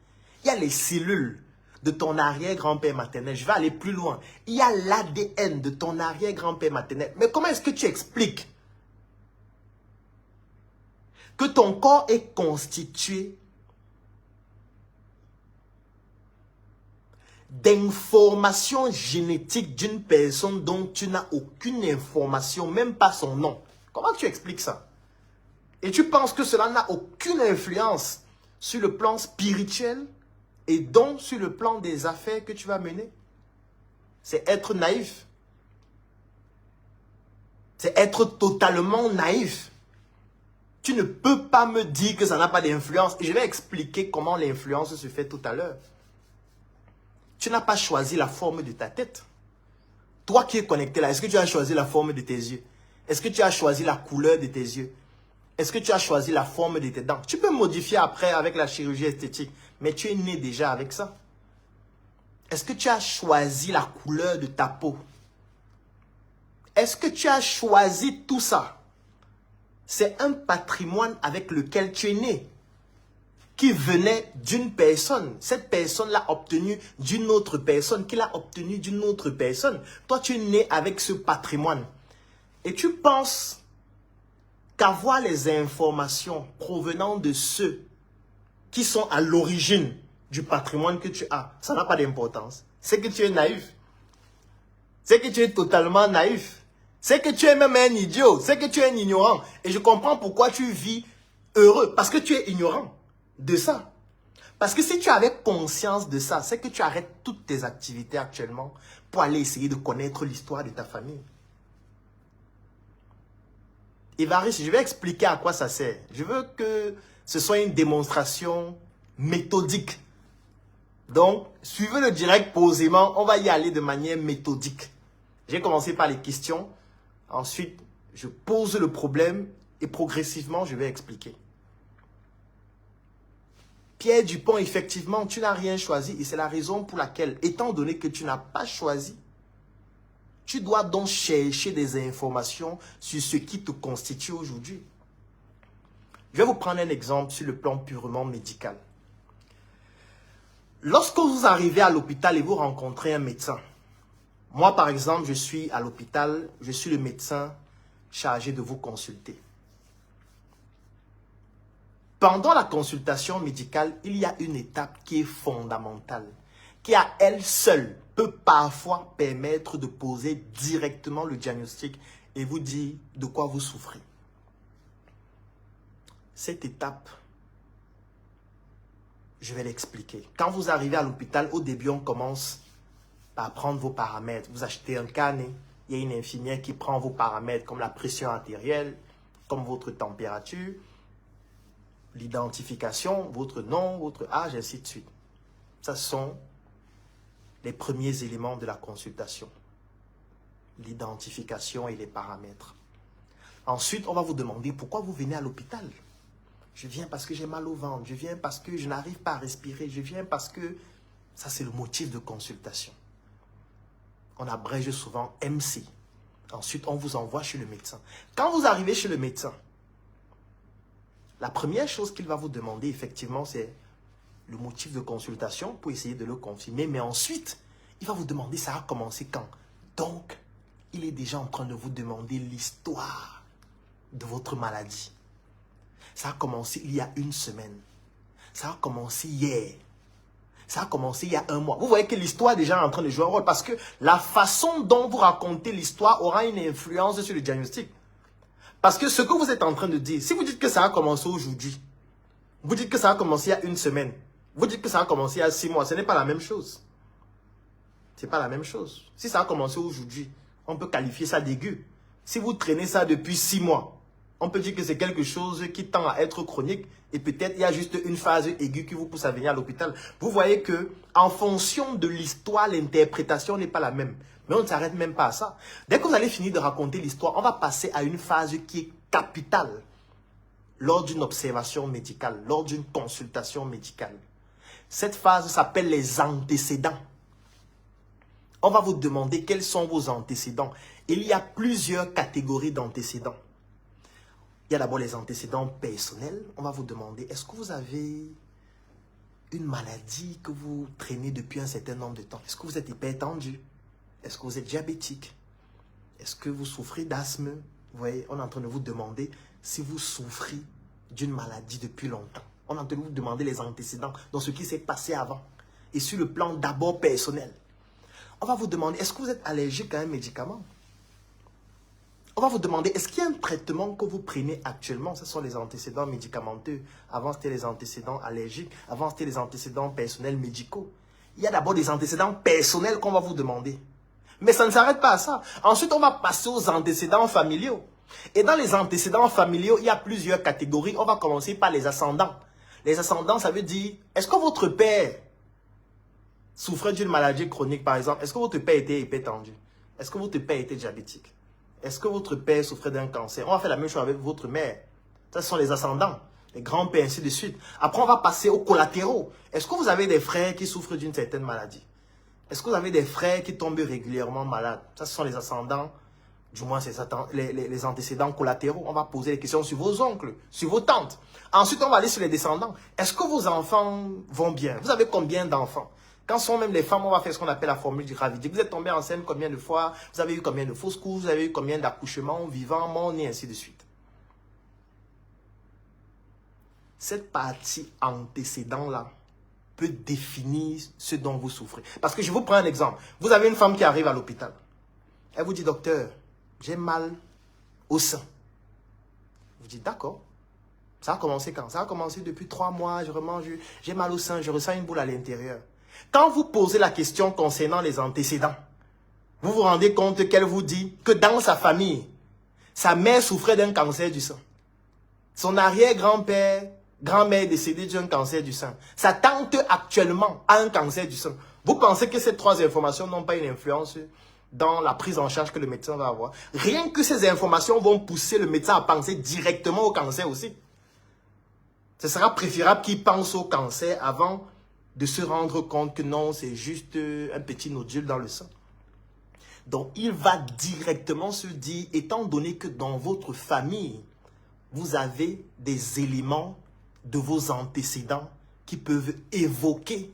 Il y a les cellules de ton arrière-grand-père maternel. Je vais aller plus loin. Il y a l'ADN de ton arrière-grand-père maternel. Mais comment est-ce que tu expliques que ton corps est constitué d'informations génétiques d'une personne dont tu n'as aucune information, même pas son nom? Comment tu expliques ça? Et tu penses que cela n'a aucune influence sur le plan spirituel et donc sur le plan des affaires que tu vas mener? C'est être naïf. C'est être totalement naïf. Tu ne peux pas me dire que ça n'a pas d'influence. Et je vais expliquer comment l'influence se fait tout à l'heure. Tu n'as pas choisi la forme de ta tête. Toi qui es connecté là, est-ce que tu as choisi la forme de tes yeux? Est-ce que tu as choisi la couleur de tes yeux? Est-ce que tu as choisi la forme de tes dents? Tu peux modifier après avec la chirurgie esthétique, mais tu es né déjà avec ça. Est-ce que tu as choisi la couleur de ta peau? Est-ce que tu as choisi tout ça? C'est un patrimoine avec lequel tu es né, qui venait d'une personne. Cette personne l'a obtenu d'une autre personne, qui l'a obtenu d'une autre personne. Toi, tu es né avec ce patrimoine. Et tu penses qu'avoir les informations provenant de ceux qui sont à l'origine du patrimoine que tu as, ça n'a pas d'importance. C'est que tu es naïf. C'est que tu es totalement naïf. C'est que tu es même un idiot. C'est que tu es un ignorant. Et je comprends pourquoi tu vis heureux. Parce que tu es ignorant de ça. Parce que si tu avais conscience de ça, c'est que tu arrêtes toutes tes activités actuellement pour aller essayer de connaître l'histoire de ta famille. Évariste, je vais expliquer à quoi ça sert. Je veux que ce soit une démonstration méthodique. Donc, suivez le direct posément. On va y aller de manière méthodique. J'ai commencé par les questions. Ensuite, je pose le problème et progressivement, je vais expliquer. Pierre Dupont, effectivement, tu n'as rien choisi et c'est la raison pour laquelle, étant donné que tu n'as pas choisi, tu dois donc chercher des informations sur ce qui te constitue aujourd'hui. Je vais vous prendre un exemple sur le plan purement médical. Lorsque vous arrivez à l'hôpital et vous rencontrez un médecin, moi par exemple, je suis à l'hôpital, je suis le médecin chargé de vous consulter. Pendant la consultation médicale, il y a une étape qui est fondamentale, qui à elle seule peut parfois permettre de poser directement le diagnostic et vous dire de quoi vous souffrez. Cette étape, je vais l'expliquer. Quand vous arrivez à l'hôpital, au début, on commence par prendre vos paramètres. Vous achetez un carnet, il y a une infirmière qui prend vos paramètres comme la pression artérielle, comme votre température, l'identification, votre nom, votre âge, ainsi de suite. Ce sont les premiers éléments de la consultation. L'identification et les paramètres. Ensuite, on va vous demander pourquoi vous venez à l'hôpital. Je viens parce que j'ai mal au ventre. Je viens parce que je n'arrive pas à respirer. Je viens parce que... Ça, c'est le motif de consultation. On abrège souvent MC. Ensuite, on vous envoie chez le médecin. Quand vous arrivez chez le médecin, la première chose qu'il va vous demander, effectivement, c'est le motif de consultation pour essayer de le confirmer. Mais ensuite, il va vous demander ça a commencé quand. Donc, il est déjà en train de vous demander l'histoire de votre maladie. Ça a commencé il y a une semaine. Ça a commencé hier. Ça a commencé il y a un mois. Vous voyez que l'histoire est déjà en train de jouer un rôle parce que la façon dont vous racontez l'histoire aura une influence sur le diagnostic. Parce que ce que vous êtes en train de dire, si vous dites que ça a commencé aujourd'hui, vous dites que ça a commencé il y a une semaine, vous dites que ça a commencé il y a 6 mois, ce n'est pas la même chose. Ce n'est pas la même chose. Si ça a commencé aujourd'hui, on peut qualifier ça d'aigu. Si vous traînez ça depuis 6 mois, on peut dire que c'est quelque chose qui tend à être chronique et peut-être il y a juste une phase aiguë qui vous pousse à venir à l'hôpital. Vous voyez que en fonction de l'histoire, l'interprétation n'est pas la même. Mais on ne s'arrête même pas à ça. Dès que vous allez finir de raconter l'histoire, on va passer à une phase qui est capitale lors d'une observation médicale, lors d'une consultation médicale. Cette phase s'appelle les antécédents. On va vous demander quels sont vos antécédents. Il y a plusieurs catégories d'antécédents. Il y a d'abord les antécédents personnels. On va vous demander, est-ce que vous avez une maladie que vous traînez depuis un certain nombre de temps? Est-ce que vous êtes hypertendu? Est-ce que vous êtes diabétique? Est-ce que vous souffrez d'asthme? Vous voyez, on est en train de vous demander si vous souffrez d'une maladie depuis longtemps. On est en train de vous demander les antécédents, donc ce qui s'est passé avant. Et sur le plan d'abord personnel. On va vous demander, est-ce que vous êtes allergique à un médicament? On va vous demander, est-ce qu'il y a un traitement que vous prenez actuellement? Ce sont les antécédents médicamenteux. Avant, c'était les antécédents allergiques. Avant, c'était les antécédents personnels médicaux. Il y a d'abord des antécédents personnels qu'on va vous demander. Mais ça ne s'arrête pas à ça. Ensuite, on va passer aux antécédents familiaux. Et dans les antécédents familiaux, il y a plusieurs catégories. On va commencer par les ascendants. Les ascendants, ça veut dire, est-ce que votre père souffrait d'une maladie chronique, par exemple? Est-ce que votre père était hypertendu? Est-ce que votre père était diabétique? Est-ce que votre père souffrait d'un cancer? On va faire la même chose avec votre mère. Ça, ce sont les ascendants, les grands-pères, ainsi de suite. Après, on va passer aux collatéraux. Est-ce que vous avez des frères qui souffrent d'une certaine maladie? Est-ce que vous avez des frères qui tombent régulièrement malades? Ça, ce sont les ascendants, du moins les antécédents collatéraux. On va poser des questions sur vos oncles, sur vos tantes. Ensuite, on va aller sur les descendants. Est-ce que vos enfants vont bien? Vous avez combien d'enfants? Quand sont même les femmes, on va faire ce qu'on appelle la formule du gravidique. Vous êtes tombé enceinte combien de fois? Vous avez eu combien de fausses couches? Vous avez eu combien d'accouchements vivants, morts, et ainsi de suite. Cette partie antécédent-là peut définir ce dont vous souffrez. Parce que je vous prends un exemple. Vous avez une femme qui arrive à l'hôpital. Elle vous dit, docteur, j'ai mal au sein. Vous dites, d'accord. Ça a commencé quand? Ça a commencé depuis 3 mois. J'ai mal au sein, je ressens une boule à l'intérieur. Quand vous posez la question concernant les antécédents, vous vous rendez compte qu'elle vous dit que dans sa famille, sa mère souffrait d'un cancer du sein. Son arrière-grand-père, grand-mère est décédée d'un cancer du sein. Sa tante actuellement a un cancer du sein. Vous pensez que ces 3 informations n'ont pas une influence dans la prise en charge que le médecin va avoir? Rien que ces informations vont pousser le médecin à penser directement au cancer aussi. Ce sera préférable qu'il pense au cancer avant de se rendre compte que non, c'est juste un petit nodule dans le sang. Donc, il va directement se dire, étant donné que dans votre famille, vous avez des éléments de vos antécédents qui peuvent évoquer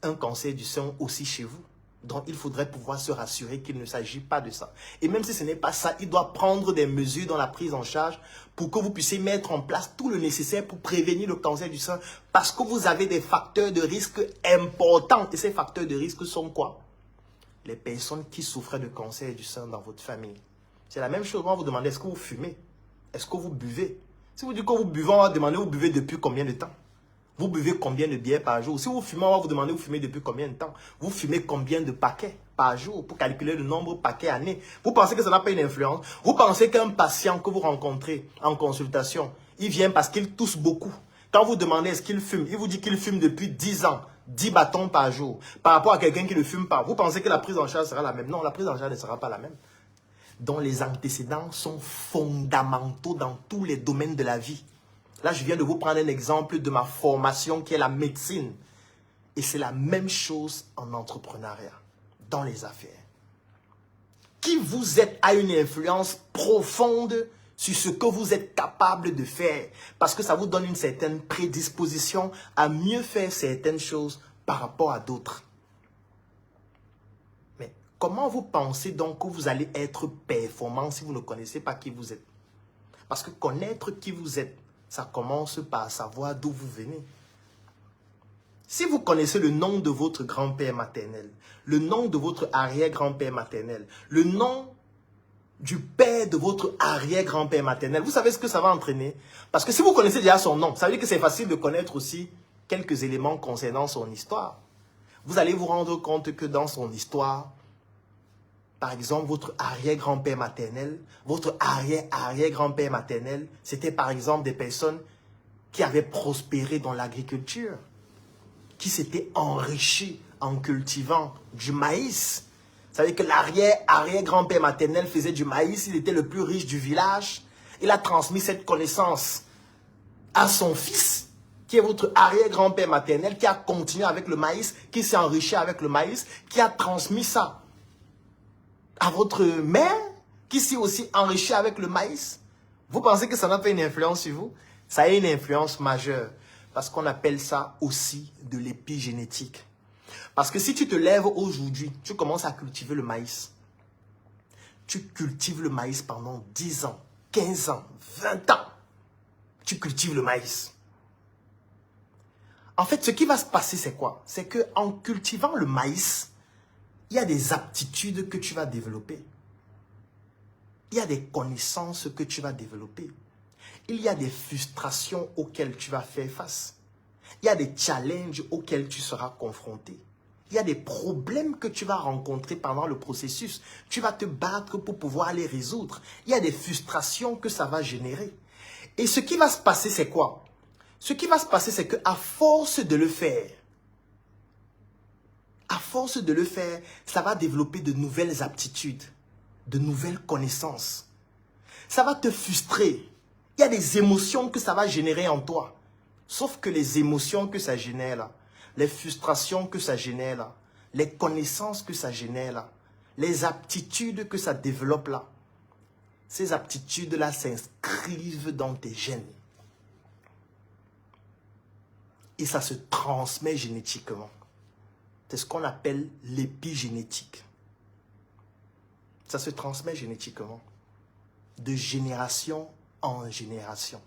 un cancer du sein aussi chez vous. Donc, il faudrait pouvoir se rassurer qu'il ne s'agit pas de ça. Et même si ce n'est pas ça, il doit prendre des mesures dans la prise en charge pour que vous puissiez mettre en place tout le nécessaire pour prévenir le cancer du sein. Parce que vous avez des facteurs de risque importants. Et ces facteurs de risque sont quoi? Les personnes qui souffraient de cancer du sein dans votre famille. C'est la même chose. On va vous demander, est-ce que vous fumez? Est-ce que vous buvez? Si vous dites que vous buvez, on va demander, vous buvez depuis combien de temps? Vous buvez combien de bières par jour? Si vous fumez, on va vous demander, vous fumez depuis combien de temps? Vous fumez combien de paquets par jour pour calculer le nombre de paquets année? Vous pensez que ça n'a pas une influence? Vous pensez qu'un patient que vous rencontrez en consultation, il vient parce qu'il tousse beaucoup. Quand vous demandez est-ce qu'il fume, il vous dit qu'il fume depuis 10 ans, 10 bâtons par jour. Par rapport à quelqu'un qui ne fume pas, vous pensez que la prise en charge sera la même? Non, la prise en charge ne sera pas la même. Donc les antécédents sont fondamentaux dans tous les domaines de la vie. Là, je viens de vous prendre un exemple de ma formation qui est la médecine. Et c'est la même chose en entrepreneuriat, dans les affaires. Qui vous êtes a une influence profonde sur ce que vous êtes capable de faire. Parce que ça vous donne une certaine prédisposition à mieux faire certaines choses par rapport à d'autres. Mais comment vous pensez donc que vous allez être performant si vous ne connaissez pas qui vous êtes? Parce que connaître qui vous êtes, ça commence par savoir d'où vous venez. Si vous connaissez le nom de votre grand-père maternel, le nom de votre arrière-grand-père maternel, le nom du père de votre arrière-grand-père maternel, vous savez ce que ça va entraîner? Parce que si vous connaissez déjà son nom, ça veut dire que c'est facile de connaître aussi quelques éléments concernant son histoire. Vous allez vous rendre compte que dans son histoire, par exemple, votre arrière-grand-père maternel, votre arrière-arrière-grand-père maternel, c'était par exemple des personnes qui avaient prospéré dans l'agriculture, qui s'étaient enrichies en cultivant du maïs. Vous savez que l'arrière-arrière-grand-père maternel faisait du maïs, il était le plus riche du village. Il a transmis cette connaissance à son fils, qui est votre arrière-grand-père maternel, qui a continué avec le maïs, qui s'est enrichi avec le maïs, qui a transmis ça à votre mère, qui s'est aussi enrichie avec le maïs. Vous pensez que ça n'a pas une influence sur vous? Ça a une influence majeure, parce qu'on appelle ça aussi de l'épigénétique. Parce que si tu te lèves aujourd'hui, tu commences à cultiver le maïs. Tu cultives le maïs pendant 10 ans, 15 ans, 20 ans. Tu cultives le maïs. En fait, ce qui va se passer, c'est quoi? C'est qu'en cultivant le maïs, il y a des aptitudes que tu vas développer. Il y a des connaissances que tu vas développer. Il y a des frustrations auxquelles tu vas faire face. Il y a des challenges auxquels tu seras confronté. Il y a des problèmes que tu vas rencontrer pendant le processus. Tu vas te battre pour pouvoir les résoudre. Il y a des frustrations que ça va générer. Et ce qui va se passer, c'est quoi? Ce qui va se passer, c'est qu'à force de le faire, ça va développer de nouvelles aptitudes, de nouvelles connaissances. Ça va te frustrer. Il y a des émotions que ça va générer en toi. Sauf que les émotions que ça génère là, les frustrations que ça génère là, les connaissances que ça génère là, les aptitudes que ça développe là, ces aptitudes-là s'inscrivent dans tes gènes. Et ça se transmet génétiquement. C'est ce qu'on appelle l'épigénétique. Ça se transmet génétiquement, de génération en génération.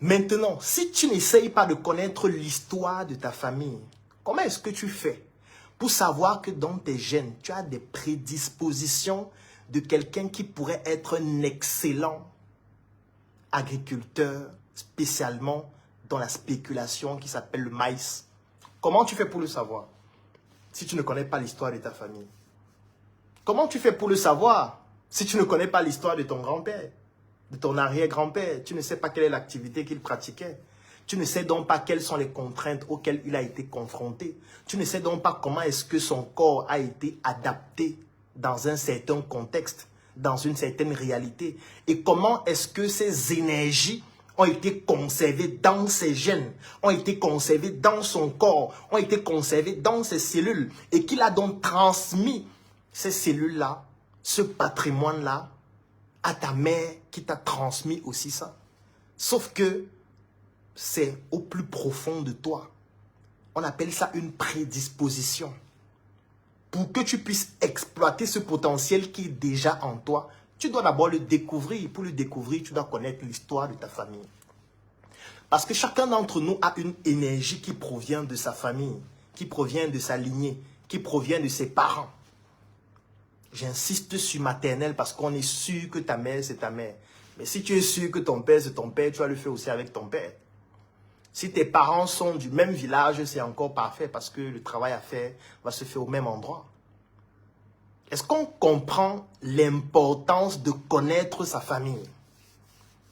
Maintenant, si tu n'essayes pas de connaître l'histoire de ta famille, comment est-ce que tu fais pour savoir que dans tes gènes, tu as des prédispositions de quelqu'un qui pourrait être un excellent agriculteur, spécialement dans la spéculation qui s'appelle le maïs? Comment tu fais pour le savoir si tu ne connais pas l'histoire de ta famille? Comment tu fais pour le savoir si tu ne connais pas l'histoire de ton grand-père, de ton arrière-grand-père? Tu ne sais pas quelle est l'activité qu'il pratiquait. Tu ne sais donc pas quelles sont les contraintes auxquelles il a été confronté. Tu ne sais donc pas comment est-ce que son corps a été adapté dans un certain contexte, dans une certaine réalité. Et comment est-ce que ces énergies ont été conservées dans ses gènes, ont été conservées dans son corps, ont été conservées dans ses cellules. Et qu'il a donc transmis ces cellules-là, ce patrimoine-là, à ta mère qui t'a transmis aussi ça. Sauf que c'est au plus profond de toi. On appelle ça une prédisposition. Pour que tu puisses exploiter ce potentiel qui est déjà en toi, tu dois d'abord le découvrir. Pour le découvrir, tu dois connaître l'histoire de ta famille. Parce que chacun d'entre nous a une énergie qui provient de sa famille, qui provient de sa lignée, qui provient de ses parents. J'insiste sur maternelle parce qu'on est sûr que ta mère, c'est ta mère. Mais si tu es sûr que ton père, c'est ton père, tu vas le faire aussi avec ton père. Si tes parents sont du même village, c'est encore parfait parce que le travail à faire va se faire au même endroit. Est-ce qu'on comprend l'importance de connaître sa famille?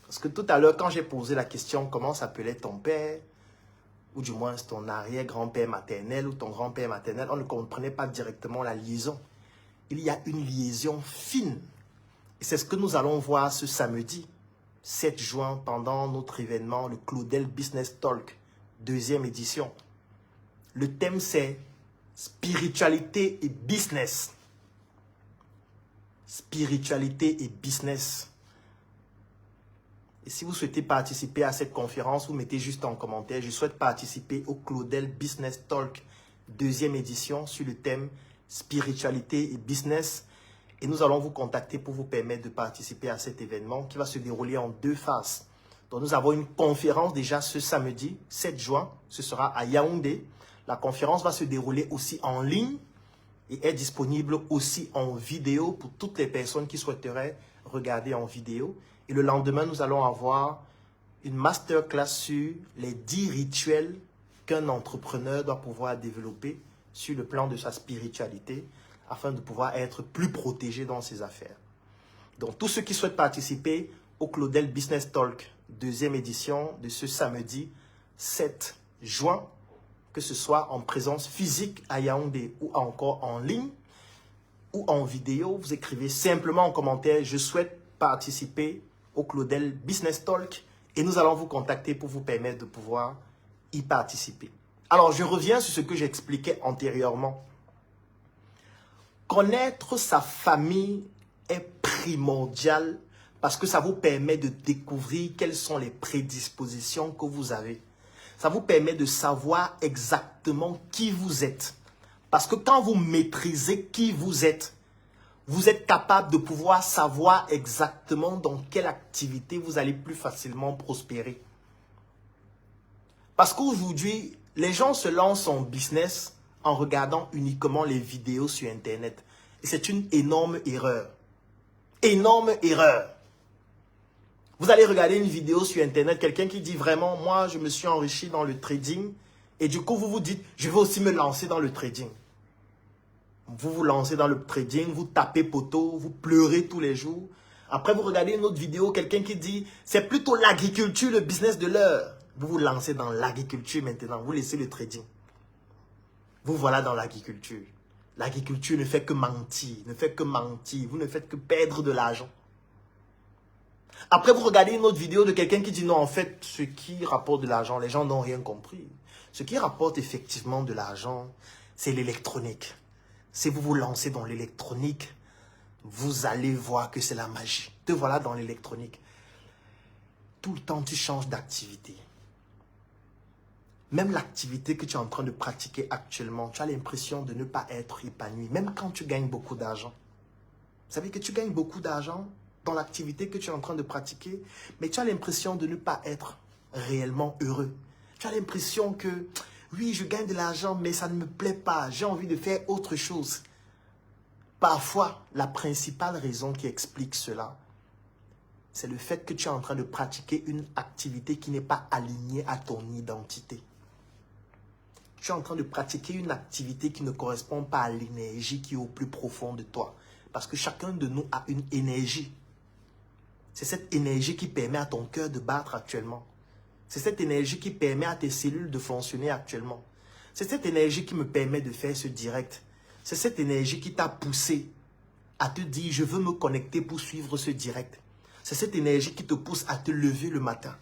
Parce que tout à l'heure, quand j'ai posé la question, comment s'appelait ton père, ou du moins ton arrière-grand-père maternel ou ton grand-père maternel, on ne comprenait pas directement la liaison. Il y a une liaison fine. Et c'est ce que nous allons voir ce samedi, 7 juin, pendant notre événement, le Claudel Business Talk, 2e édition. Le thème, c'est spiritualité et business. Spiritualité et business. Et si vous souhaitez participer à cette conférence, vous mettez juste en commentaire, je souhaite participer au Claudel Business Talk, 2e édition, sur le thème spiritualité et business. Et nous allons vous contacter pour vous permettre de participer à cet événement qui va se dérouler en 2 phases. Donc, nous avons une conférence déjà ce samedi, 7 juin. Ce sera à Yaoundé. La conférence va se dérouler aussi en ligne et est disponible aussi en vidéo pour toutes les personnes qui souhaiteraient regarder en vidéo. Et le lendemain, nous allons avoir une masterclass sur les 10 rituels qu'un entrepreneur doit pouvoir développer sur le plan de sa spiritualité afin de pouvoir être plus protégé dans ses affaires. Donc, tous ceux qui souhaitent participer au Claudel Business Talk, deuxième édition de ce samedi 7 juin, que ce soit en présence physique à Yaoundé ou encore en ligne ou en vidéo, vous écrivez simplement en commentaire « Je souhaite participer au Claudel Business Talk » et nous allons vous contacter pour vous permettre de pouvoir y participer. Alors, je reviens sur ce que j'expliquais antérieurement. Connaître sa famille est primordial parce que ça vous permet de découvrir quelles sont les prédispositions que vous avez. Ça vous permet de savoir exactement qui vous êtes. Parce que quand vous maîtrisez qui vous êtes capable de pouvoir savoir exactement dans quelle activité vous allez plus facilement prospérer. Parce qu'aujourd'hui, les gens se lancent en business en regardant uniquement les vidéos sur Internet. Et c'est une énorme erreur. Énorme erreur. Vous allez regarder une vidéo sur Internet, quelqu'un qui dit vraiment, moi, je me suis enrichi dans le trading. Et du coup, vous vous dites, je vais aussi me lancer dans le trading. Vous vous lancez dans le trading, vous tapez poteau, vous pleurez tous les jours. Après, vous regardez une autre vidéo, quelqu'un qui dit, c'est plutôt l'agriculture, le business de l'heure. Vous vous lancez dans l'agriculture maintenant, vous laissez le trading. Vous voilà dans l'agriculture. L'agriculture ne fait que mentir, ne fait que mentir. Vous ne faites que perdre de l'argent. Après, vous regardez une autre vidéo de quelqu'un qui dit non, en fait, ce qui rapporte de l'argent, les gens n'ont rien compris. Ce qui rapporte effectivement de l'argent, c'est l'électronique. Si vous vous lancez dans l'électronique, vous allez voir que c'est la magie. Te voilà dans l'électronique. Tout le temps, tu changes d'activité. Même l'activité que tu es en train de pratiquer actuellement, tu as l'impression de ne pas être épanoui. Même quand tu gagnes beaucoup d'argent. Vous savez que tu gagnes beaucoup d'argent dans l'activité que tu es en train de pratiquer, mais tu as l'impression de ne pas être réellement heureux. Tu as l'impression que, oui, je gagne de l'argent, mais ça ne me plaît pas. J'ai envie de faire autre chose. Parfois, la principale raison qui explique cela, c'est le fait que tu es en train de pratiquer une activité qui n'est pas alignée à ton identité. Tu es en train de pratiquer une activité qui ne correspond pas à l'énergie qui est au plus profond de toi. Parce que chacun de nous a une énergie. C'est cette énergie qui permet à ton cœur de battre actuellement. C'est cette énergie qui permet à tes cellules de fonctionner actuellement. C'est cette énergie qui me permet de faire ce direct. C'est cette énergie qui t'a poussé à te dire, je veux me connecter pour suivre ce direct. C'est cette énergie qui te pousse à te lever le matin.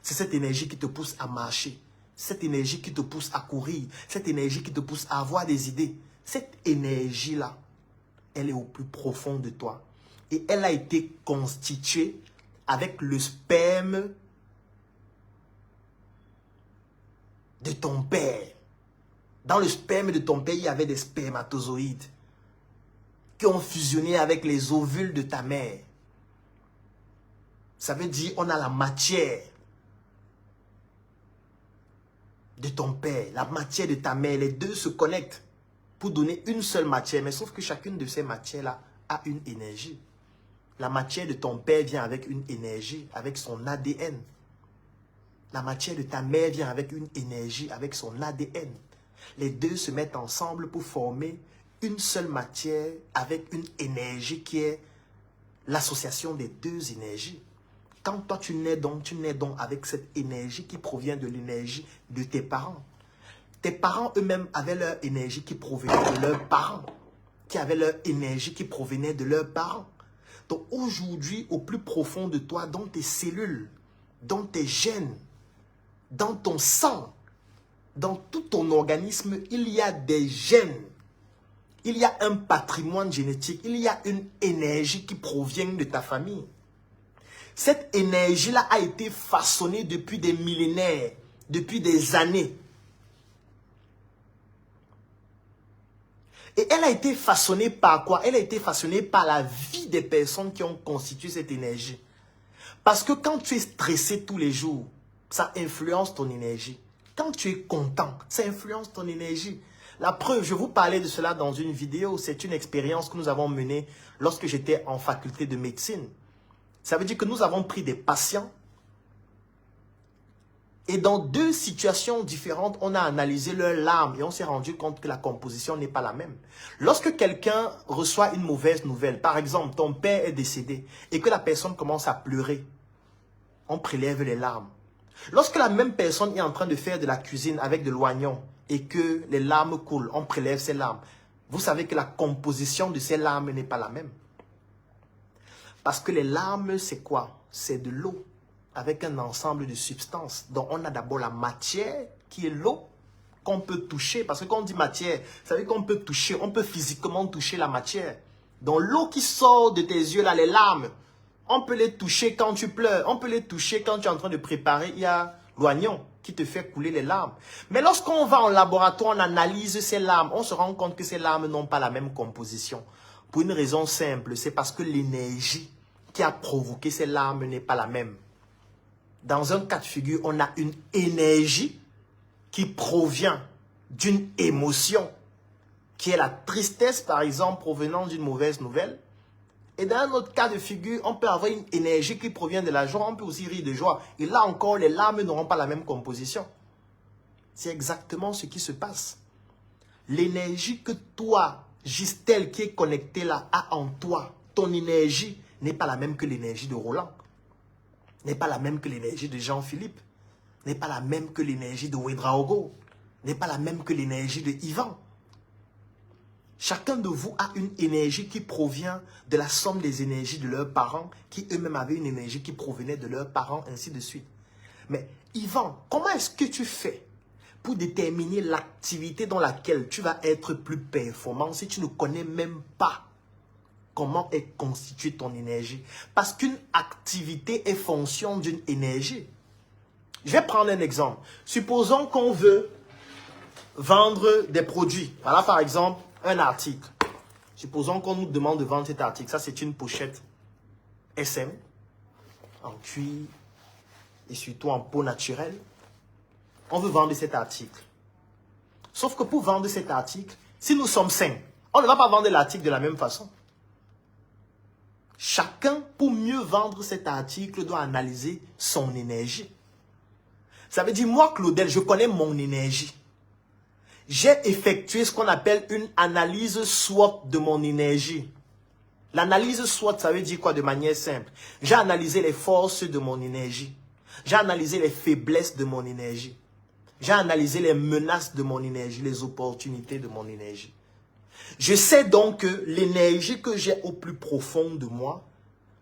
C'est cette énergie qui te pousse à marcher. Cette énergie qui te pousse à courir. Cette énergie qui te pousse à avoir des idées. Cette énergie-là, elle est au plus profond de toi. Et elle a été constituée avec le sperme de ton père. Dans le sperme de ton père, il y avait des spermatozoïdes qui ont fusionné avec les ovules de ta mère. Ça veut dire on a la matière de ton père, la matière de ta mère. Les deux se connectent pour donner une seule matière. Mais sauf que chacune de ces matières-là a une énergie. La matière de ton père vient avec une énergie, avec son ADN. La matière de ta mère vient avec une énergie, avec son ADN. Les deux se mettent ensemble pour former une seule matière avec une énergie qui est l'association des deux énergies. Quand toi tu nais donc avec cette énergie qui provient de l'énergie de tes parents. Tes parents eux-mêmes avaient leur énergie qui provenait de leurs parents, qui avaient leur énergie qui provenait de leurs parents. Donc aujourd'hui, au plus profond de toi, dans tes cellules, dans tes gènes, dans ton sang, dans tout ton organisme, il y a des gènes. Il y a un patrimoine génétique, il y a une énergie qui provient de ta famille. Cette énergie-là a été façonnée depuis des millénaires, depuis des années. Et elle a été façonnée par quoi? Elle a été façonnée par la vie des personnes qui ont constitué cette énergie. Parce que quand tu es stressé tous les jours, ça influence ton énergie. Quand tu es content, ça influence ton énergie. La preuve, je vous parlais de cela dans une vidéo, c'est une expérience que nous avons menée lorsque j'étais en faculté de médecine. Ça veut dire que nous avons pris des patients et dans deux situations différentes, on a analysé leurs larmes et on s'est rendu compte que la composition n'est pas la même. Lorsque quelqu'un reçoit une mauvaise nouvelle, par exemple, ton père est décédé et que la personne commence à pleurer, on prélève les larmes. Lorsque la même personne est en train de faire de la cuisine avec de l'oignon et que les larmes coulent, on prélève ces larmes. Vous savez que la composition de ces larmes n'est pas la même. Parce que les larmes, c'est quoi? C'est de l'eau avec un ensemble de substances. Donc, on a d'abord la matière qui est l'eau qu'on peut toucher. Parce que quand on dit matière, ça veut dire qu'on peut toucher, on peut physiquement toucher la matière. Donc, l'eau qui sort de tes yeux, là, les larmes, on peut les toucher quand tu pleures. On peut les toucher quand tu es en train de préparer. Il y a l'oignon qui te fait couler les larmes. Mais lorsqu'on va en laboratoire, on analyse ces larmes. On se rend compte que ces larmes n'ont pas la même composition. Pour une raison simple, c'est parce que l'énergie qui a provoqué ces larmes n'est pas la même. Dans un cas de figure, on a une énergie qui provient d'une émotion, qui est la tristesse, par exemple, provenant d'une mauvaise nouvelle. Et dans un autre cas de figure, on peut avoir une énergie qui provient de la joie, on peut aussi rire de joie. Et là encore, les larmes n'auront pas la même composition. C'est exactement ce qui se passe. L'énergie que toi, Gistel, qui est connectée là, a en toi, ton énergie n'est pas la même que l'énergie de Roland. N'est pas la même que l'énergie de Jean-Philippe, n'est pas la même que l'énergie de Ouedraogo, n'est pas la même que l'énergie de Yvan. Chacun de vous a une énergie qui provient de la somme des énergies de leurs parents, qui eux-mêmes avaient une énergie qui provenait de leurs parents, ainsi de suite. Mais Yvan, comment est-ce que tu fais pour déterminer l'activité dans laquelle tu vas être plus performant si tu ne connais même pas comment est constituée ton énergie? Parce qu'une activité est fonction d'une énergie. Je vais prendre un exemple. Supposons qu'on veut vendre des produits. Voilà par exemple un article. Supposons qu'on nous demande de vendre cet article. Ça, c'est une pochette SM en cuir et surtout en peau naturelle. On veut vendre cet article. Sauf que pour vendre cet article, si nous sommes 5, on ne va pas vendre l'article de la même façon. Chacun, pour mieux vendre cet article, doit analyser son énergie. Ça veut dire, moi, Claudel, je connais mon énergie. J'ai effectué ce qu'on appelle une analyse SWOT de mon énergie. L'analyse SWOT, ça veut dire quoi de manière simple? J'ai analysé les forces de mon énergie. J'ai analysé les faiblesses de mon énergie. J'ai analysé les menaces de mon énergie, les opportunités de mon énergie. Je sais donc que l'énergie que j'ai au plus profond de moi,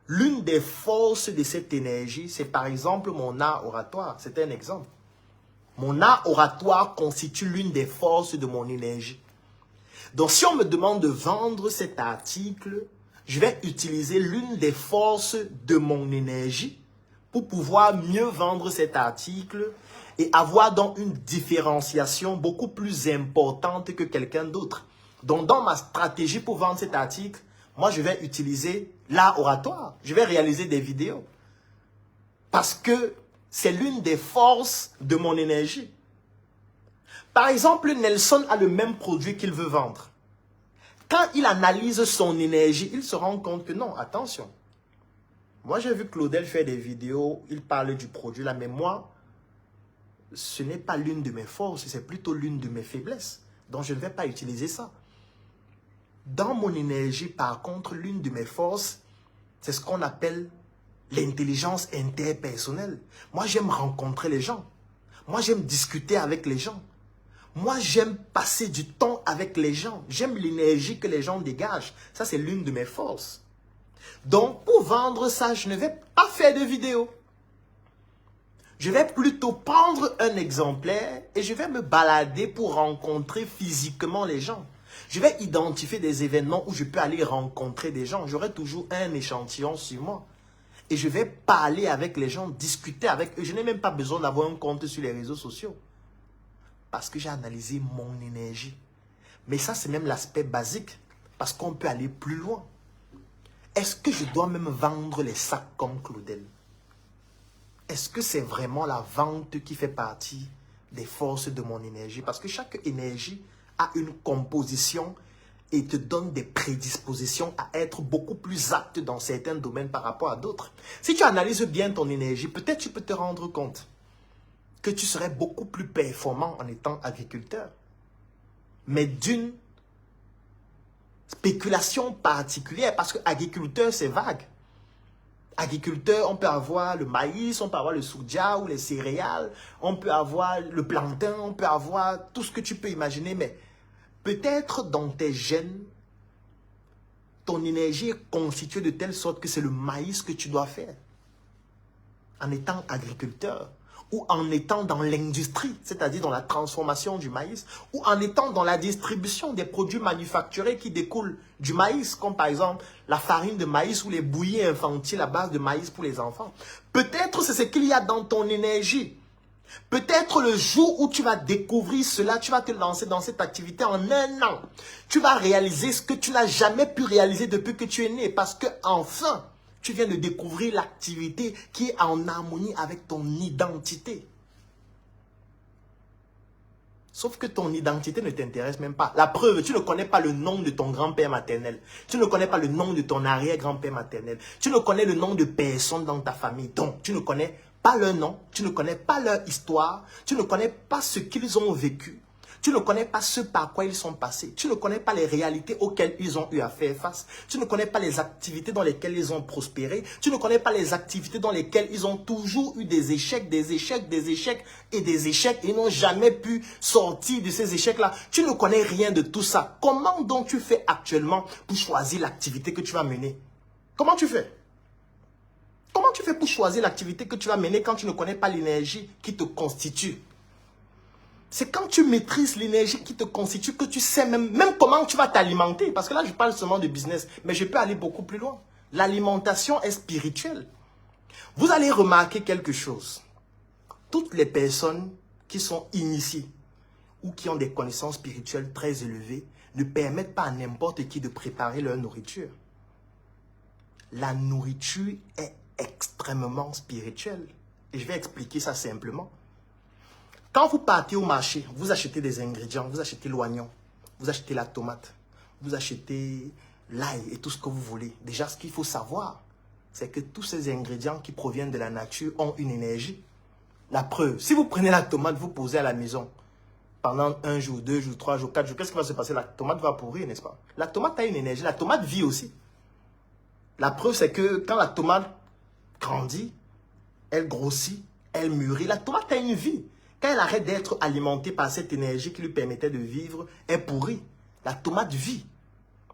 l'une des forces de cette énergie, c'est par exemple mon art oratoire. C'est un exemple. Mon art oratoire constitue l'une des forces de mon énergie. Donc si on me demande de vendre cet article, je vais utiliser l'une des forces de mon énergie pour pouvoir mieux vendre cet article et avoir donc une différenciation beaucoup plus importante que quelqu'un d'autre. Donc, dans ma stratégie pour vendre cet article, moi, je vais utiliser l'art oratoire. Je vais réaliser des vidéos. Parce que c'est l'une des forces de mon énergie. Par exemple, Nelson a le même produit qu'il veut vendre. Quand il analyse son énergie, il se rend compte que non, attention. Moi, j'ai vu Claudel faire des vidéos, il parle du produit là, mais moi, ce n'est pas l'une de mes forces, c'est plutôt l'une de mes faiblesses. Donc, je ne vais pas utiliser ça. Dans mon énergie, par contre, l'une de mes forces, c'est ce qu'on appelle l'intelligence interpersonnelle. Moi, j'aime rencontrer les gens. Moi, j'aime discuter avec les gens. Moi, j'aime passer du temps avec les gens. J'aime l'énergie que les gens dégagent. Ça, c'est l'une de mes forces. Donc, pour vendre ça, je ne vais pas faire de vidéo. Je vais plutôt prendre un exemplaire et je vais me balader pour rencontrer physiquement les gens. Je vais identifier des événements où je peux aller rencontrer des gens. J'aurai toujours un échantillon sur moi. Et je vais parler avec les gens, discuter avec eux. Je n'ai même pas besoin d'avoir un compte sur les réseaux sociaux. Parce que j'ai analysé mon énergie. Mais ça, c'est même l'aspect basique. Parce qu'on peut aller plus loin. Est-ce que je dois même vendre les sacs comme Claudel? est-ce que c'est vraiment la vente qui fait partie des forces de mon énergie? Parce que chaque énergie a une composition et te donne des prédispositions à être beaucoup plus apte dans certains domaines par rapport à d'autres. Si tu analyses bien ton énergie, peut-être tu peux te rendre compte que tu serais beaucoup plus performant en étant agriculteur. Mais d'une spéculation particulière, parce que agriculteur, c'est vague. Agriculteur, on peut avoir le maïs, on peut avoir le soja ou les céréales, on peut avoir le plantain, on peut avoir tout ce que tu peux imaginer, mais peut-être dans tes gènes, ton énergie est constituée de telle sorte que c'est le maïs que tu dois faire. En étant agriculteur, ou en étant dans l'industrie, c'est-à-dire dans la transformation du maïs, ou en étant dans la distribution des produits manufacturés qui découlent du maïs, comme par exemple la farine de maïs ou les bouillies infantiles à base de maïs pour les enfants. Peut-être c'est ce qu'il y a dans ton énergie. Peut-être le jour où tu vas découvrir cela, tu vas te lancer dans cette activité en un an. Tu vas réaliser ce que tu n'as jamais pu réaliser depuis que tu es né. Parce que enfin, tu viens de découvrir l'activité qui est en harmonie avec ton identité. Sauf que ton identité ne t'intéresse même pas. La preuve, tu ne connais pas le nom de ton grand-père maternel. Tu ne connais pas le nom de ton arrière-grand-père maternel. Tu ne connais le nom de personne dans ta famille. Donc, tu ne connais pas leur nom, tu ne connais pas leur histoire, tu ne connais pas ce qu'ils ont vécu, tu ne connais pas ce par quoi ils sont passés, tu ne connais pas les réalités auxquelles ils ont eu à faire face, tu ne connais pas les activités dans lesquelles ils ont prospéré, tu ne connais pas les activités dans lesquelles ils ont toujours eu des échecs, des échecs, des échecs et des échecs et n'ont jamais pu sortir de ces échecs-là. Tu ne connais rien de tout ça. Comment donc tu fais actuellement pour choisir l'activité que tu vas mener? Comment tu fais? Comment tu fais pour choisir l'activité que tu vas mener quand tu ne connais pas l'énergie qui te constitue? C'est quand tu maîtrises l'énergie qui te constitue que tu sais même comment tu vas t'alimenter. Parce que là, je parle seulement de business, mais je peux aller beaucoup plus loin. L'alimentation est spirituelle. Vous allez remarquer quelque chose. Toutes les personnes qui sont initiées ou qui ont des connaissances spirituelles très élevées ne permettent pas à n'importe qui de préparer leur nourriture. La nourriture est extrêmement spirituelle. Et je vais expliquer ça simplement. Quand vous partez au marché, vous achetez des ingrédients, vous achetez l'oignon, vous achetez la tomate, vous achetez l'ail et tout ce que vous voulez. Déjà, ce qu'il faut savoir, c'est que tous ces ingrédients qui proviennent de la nature ont une énergie. La preuve, si vous prenez la tomate, vous posez à la maison pendant 1 jour, 2 jours, 3 jours, 4 jours, qu'est-ce qui va se passer? La tomate va pourrir, n'est-ce pas? La tomate a une énergie, la tomate vit aussi. La preuve, c'est que quand la tomate grandit, elle grossit, elle mûrit. La tomate a une vie. Quand elle arrête d'être alimentée par cette énergie qui lui permettait de vivre, elle pourrit. La tomate vit.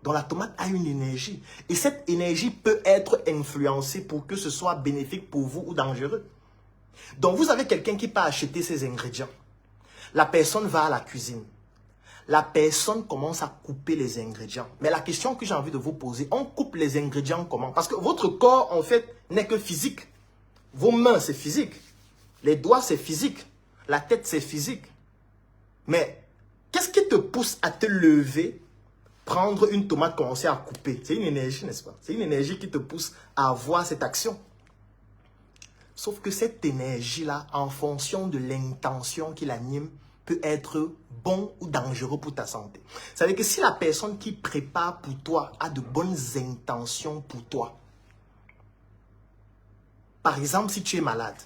Donc la tomate a une énergie. Et cette énergie peut être influencée pour que ce soit bénéfique pour vous ou dangereux. Donc vous avez quelqu'un qui peut acheter ces ingrédients. La personne va à la cuisine. La personne commence à couper les ingrédients. Mais la question que j'ai envie de vous poser, on coupe les ingrédients comment? Parce que votre corps, en fait, n'est que physique. Vos mains, c'est physique. Les doigts, c'est physique. La tête, c'est physique. Mais qu'est-ce qui te pousse à te lever, prendre une tomate, commencer à couper? C'est une énergie, n'est-ce pas? C'est une énergie qui te pousse à avoir cette action. Sauf que cette énergie-là, en fonction de l'intention qui l'anime, peut être bon ou dangereux pour ta santé. Ça veut dire que si la personne qui prépare pour toi a de bonnes intentions pour toi, par exemple, si tu es malade,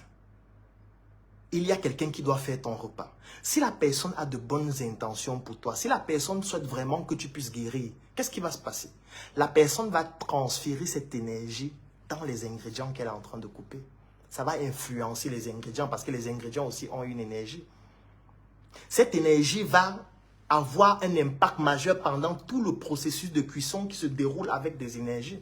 il y a quelqu'un qui doit faire ton repas. Si la personne a de bonnes intentions pour toi, si la personne souhaite vraiment que tu puisses guérir, qu'est-ce qui va se passer? La personne va transférer cette énergie dans les ingrédients qu'elle est en train de couper. Ça va influencer les ingrédients parce que les ingrédients aussi ont une énergie. Cette énergie va avoir un impact majeur pendant tout le processus de cuisson qui se déroule avec des énergies.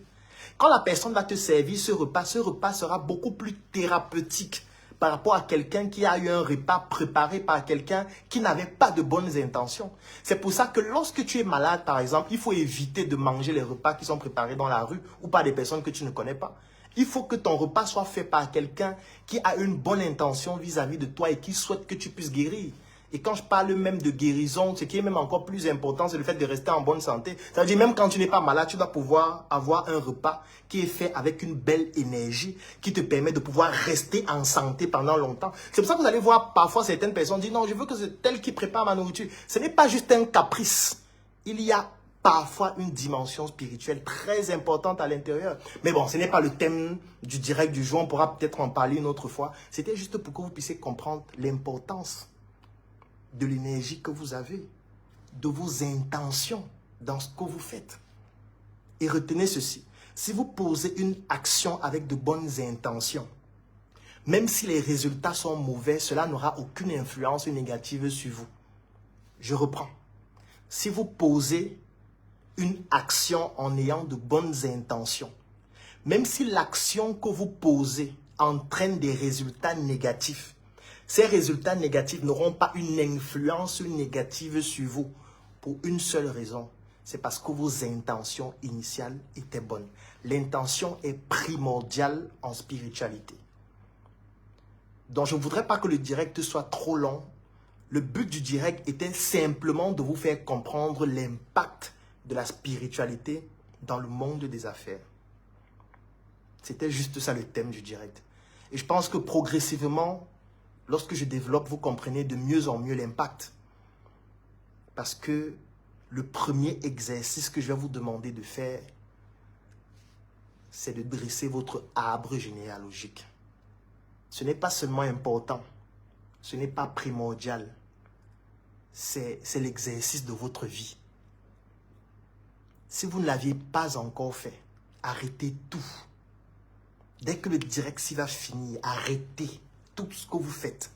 Quand la personne va te servir ce repas sera beaucoup plus thérapeutique par rapport à quelqu'un qui a eu un repas préparé par quelqu'un qui n'avait pas de bonnes intentions. C'est pour ça que lorsque tu es malade, par exemple, il faut éviter de manger les repas qui sont préparés dans la rue ou par des personnes que tu ne connais pas. Il faut que ton repas soit fait par quelqu'un qui a une bonne intention vis-à-vis de toi et qui souhaite que tu puisses guérir. Et quand je parle même de guérison, ce qui est même encore plus important, c'est le fait de rester en bonne santé. Ça veut dire même quand tu n'es pas malade, tu dois pouvoir avoir un repas qui est fait avec une belle énergie, qui te permet de pouvoir rester en santé pendant longtemps. C'est pour ça que vous allez voir parfois certaines personnes dire non, je veux que c'est tel qui prépare ma nourriture. Ce n'est pas juste un caprice. Il y a parfois une dimension spirituelle très importante à l'intérieur. Mais bon, ce n'est pas le thème du direct du jour, on pourra peut-être en parler une autre fois. C'était juste pour que vous puissiez comprendre l'importance de l'énergie que vous avez, de vos intentions dans ce que vous faites. Et retenez ceci, si vous posez une action avec de bonnes intentions, même si les résultats sont mauvais, cela n'aura aucune influence négative sur vous. Je reprends. Si vous posez une action en ayant de bonnes intentions, même si l'action que vous posez entraîne des résultats négatifs, ces résultats négatifs n'auront pas une influence négative sur vous pour une seule raison. C'est parce que vos intentions initiales étaient bonnes. L'intention est primordiale en spiritualité. Donc je ne voudrais pas que le direct soit trop long. Le but du direct était simplement de vous faire comprendre l'impact de la spiritualité dans le monde des affaires. C'était juste ça le thème du direct. Et je pense que progressivement, lorsque je développe, vous comprenez de mieux en mieux l'impact. Parce que le premier exercice que je vais vous demander de faire, c'est de dresser votre arbre généalogique. Ce n'est pas seulement important, ce n'est pas primordial, c'est l'exercice de votre vie. Si vous ne l'aviez pas encore fait, arrêtez tout. Dès que le direct s'y va finir, arrêtez tout ce que vous faites.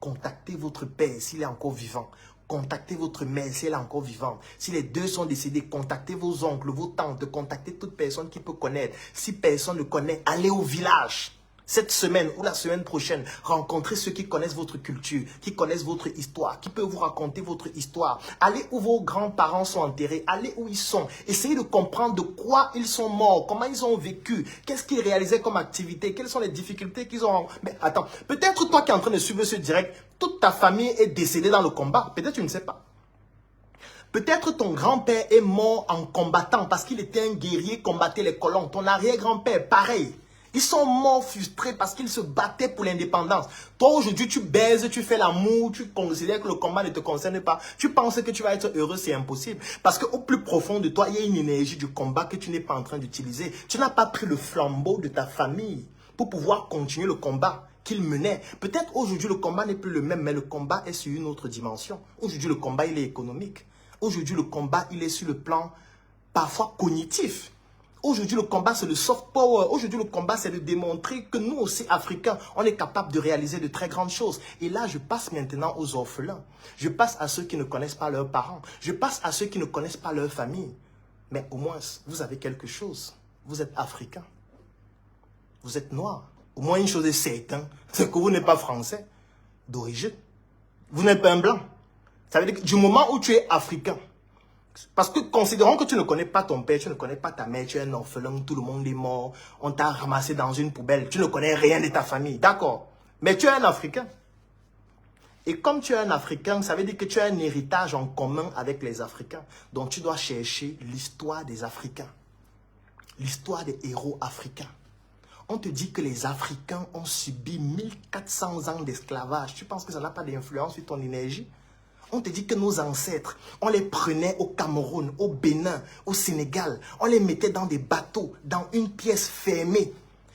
Contactez votre père s'il est encore vivant. Contactez votre mère si elle est encore vivante. Si les deux sont décédés, contactez vos oncles, vos tantes, contactez toute personne qui peut connaître. Si personne ne connaît, allez au village. Cette semaine ou la semaine prochaine, rencontrez ceux qui connaissent votre culture, qui connaissent votre histoire, qui peuvent vous raconter votre histoire. Allez où vos grands-parents sont enterrés, allez où ils sont. Essayez de comprendre de quoi ils sont morts, comment ils ont vécu, qu'est-ce qu'ils réalisaient comme activité, quelles sont les difficultés qu'ils ont. Mais attends, peut-être toi qui es en train de suivre ce direct, toute ta famille est décédée dans le combat. Peut-être tu ne sais pas. Peut-être ton grand-père est mort en combattant parce qu'il était un guerrier, combattait les colons. Ton arrière-grand-père, pareil. Ils sont morts frustrés parce qu'ils se battaient pour l'indépendance. Toi, aujourd'hui, tu baises, tu fais l'amour, tu considères que le combat ne te concerne pas. Tu penses que tu vas être heureux, c'est impossible. Parce qu'au plus profond de toi, il y a une énergie du combat que tu n'es pas en train d'utiliser. Tu n'as pas pris le flambeau de ta famille pour pouvoir continuer le combat qu'ils menaient. Peut-être aujourd'hui, le combat n'est plus le même, mais le combat est sur une autre dimension. Aujourd'hui, le combat, il est économique. Aujourd'hui, le combat, il est sur le plan parfois cognitif. Aujourd'hui, le combat, c'est le soft power. Aujourd'hui, le combat, c'est de démontrer que nous aussi, Africains, on est capable de réaliser de très grandes choses. Et là, je passe maintenant aux orphelins. Je passe à ceux qui ne connaissent pas leurs parents. Je passe à ceux qui ne connaissent pas leur famille. Mais au moins, vous avez quelque chose. Vous êtes Africain. Vous êtes noir. Au moins, une chose est certaine, c'est que vous n'êtes pas français d'origine. Vous n'êtes pas un blanc. Ça veut dire que du moment où tu es Africain, parce que considérons que tu ne connais pas ton père, tu ne connais pas ta mère, tu es un orphelin, tout le monde est mort, on t'a ramassé dans une poubelle, tu ne connais rien de ta famille, d'accord. Mais tu es un Africain. Et comme tu es un Africain, ça veut dire que tu as un héritage en commun avec les Africains. Donc tu dois chercher l'histoire des Africains, l'histoire des héros africains. On te dit que les Africains ont subi 1400 ans d'esclavage. Tu penses que ça n'a pas d'influence sur ton énergie? On te dit que nos ancêtres, on les prenait au Cameroun, au Bénin, au Sénégal. On les mettait dans des bateaux, dans une pièce fermée.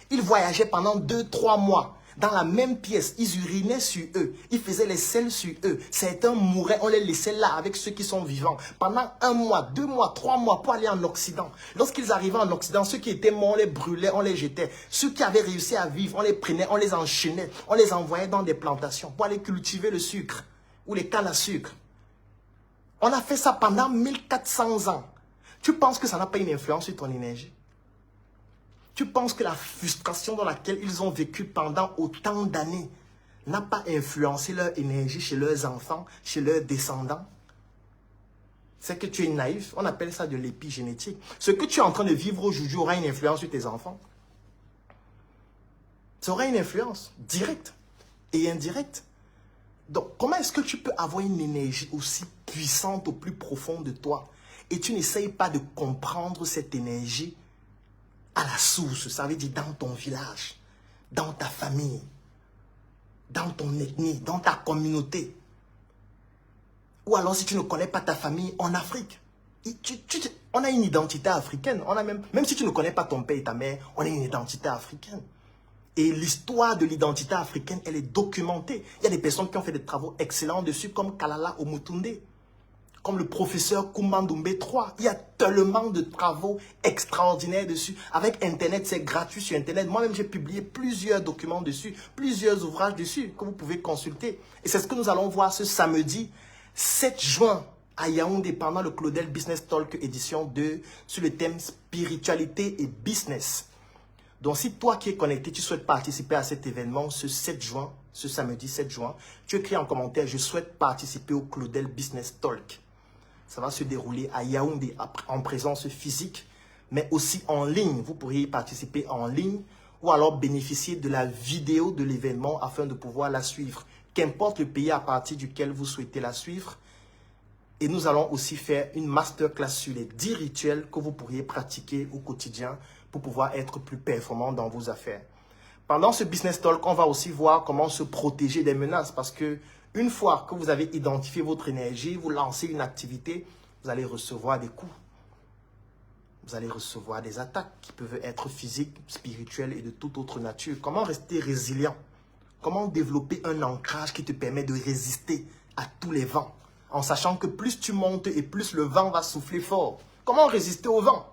Ils voyageaient pendant 2-3 mois. Dans la même pièce, ils urinaient sur eux. Ils faisaient les selles sur eux. Certains mouraient, on les laissait là avec ceux qui sont vivants. Pendant 1 mois, 2 mois, 3 mois pour aller en Occident. Lorsqu'ils arrivaient en Occident, ceux qui étaient morts, on les brûlait, on les jetait. Ceux qui avaient réussi à vivre, on les prenait, on les enchaînait. On les envoyait dans des plantations pour aller cultiver le sucre ou les cannes à sucre. On a fait ça pendant 1400 ans. Tu penses que ça n'a pas une influence sur ton énergie? Tu penses que la frustration dans laquelle ils ont vécu pendant autant d'années n'a pas influencé leur énergie chez leurs enfants, chez leurs descendants? C'est que tu es naïf. On appelle ça de l'épigénétique. Ce que tu es en train de vivre aujourd'hui aura une influence sur tes enfants. Ça aura une influence directe et indirecte. Donc, comment est-ce que tu peux avoir une énergie aussi puissante au plus profond de toi et tu n'essayes pas de comprendre cette énergie à la source, ça veut dire dans ton village, dans ta famille, dans ton ethnie, dans ta communauté. Ou alors si tu ne connais pas ta famille en Afrique. On a une identité africaine. On a même si tu ne connais pas ton père et ta mère, on a une identité africaine. Et l'histoire de l'identité africaine, elle est documentée. Il y a des personnes qui ont fait des travaux excellents dessus, comme Kalala Omutunde, comme le professeur Kumbandoumbe III. Il y a tellement de travaux extraordinaires dessus. Avec Internet, c'est gratuit sur Internet. Moi-même, j'ai publié plusieurs documents dessus, plusieurs ouvrages dessus que vous pouvez consulter. Et c'est ce que nous allons voir ce samedi 7 juin à Yaoundé pendant le Claudel Business Talk édition 2 sur le thème spiritualité et business. Donc, si toi qui es connecté, tu souhaites participer à cet événement ce 7 juin, ce samedi 7 juin, tu écris en commentaire « Je souhaite participer au Claudel Business Talk ». Ça va se dérouler à Yaoundé en présence physique, mais aussi en ligne. Vous pourriez y participer en ligne ou alors bénéficier de la vidéo de l'événement afin de pouvoir la suivre. Qu'importe le pays à partir duquel vous souhaitez la suivre. Et nous allons aussi faire une masterclass sur les 10 rituels que vous pourriez pratiquer au quotidien pour pouvoir être plus performant dans vos affaires. Pendant ce business talk, on va aussi voir comment se protéger des menaces parce que une fois que vous avez identifié votre énergie, vous lancez une activité, vous allez recevoir des coups. Vous allez recevoir des attaques qui peuvent être physiques, spirituelles et de toute autre nature. Comment rester résilient? Comment développer un ancrage qui te permet de résister à tous les vents en sachant que plus tu montes et plus le vent va souffler fort? Comment résister au vent?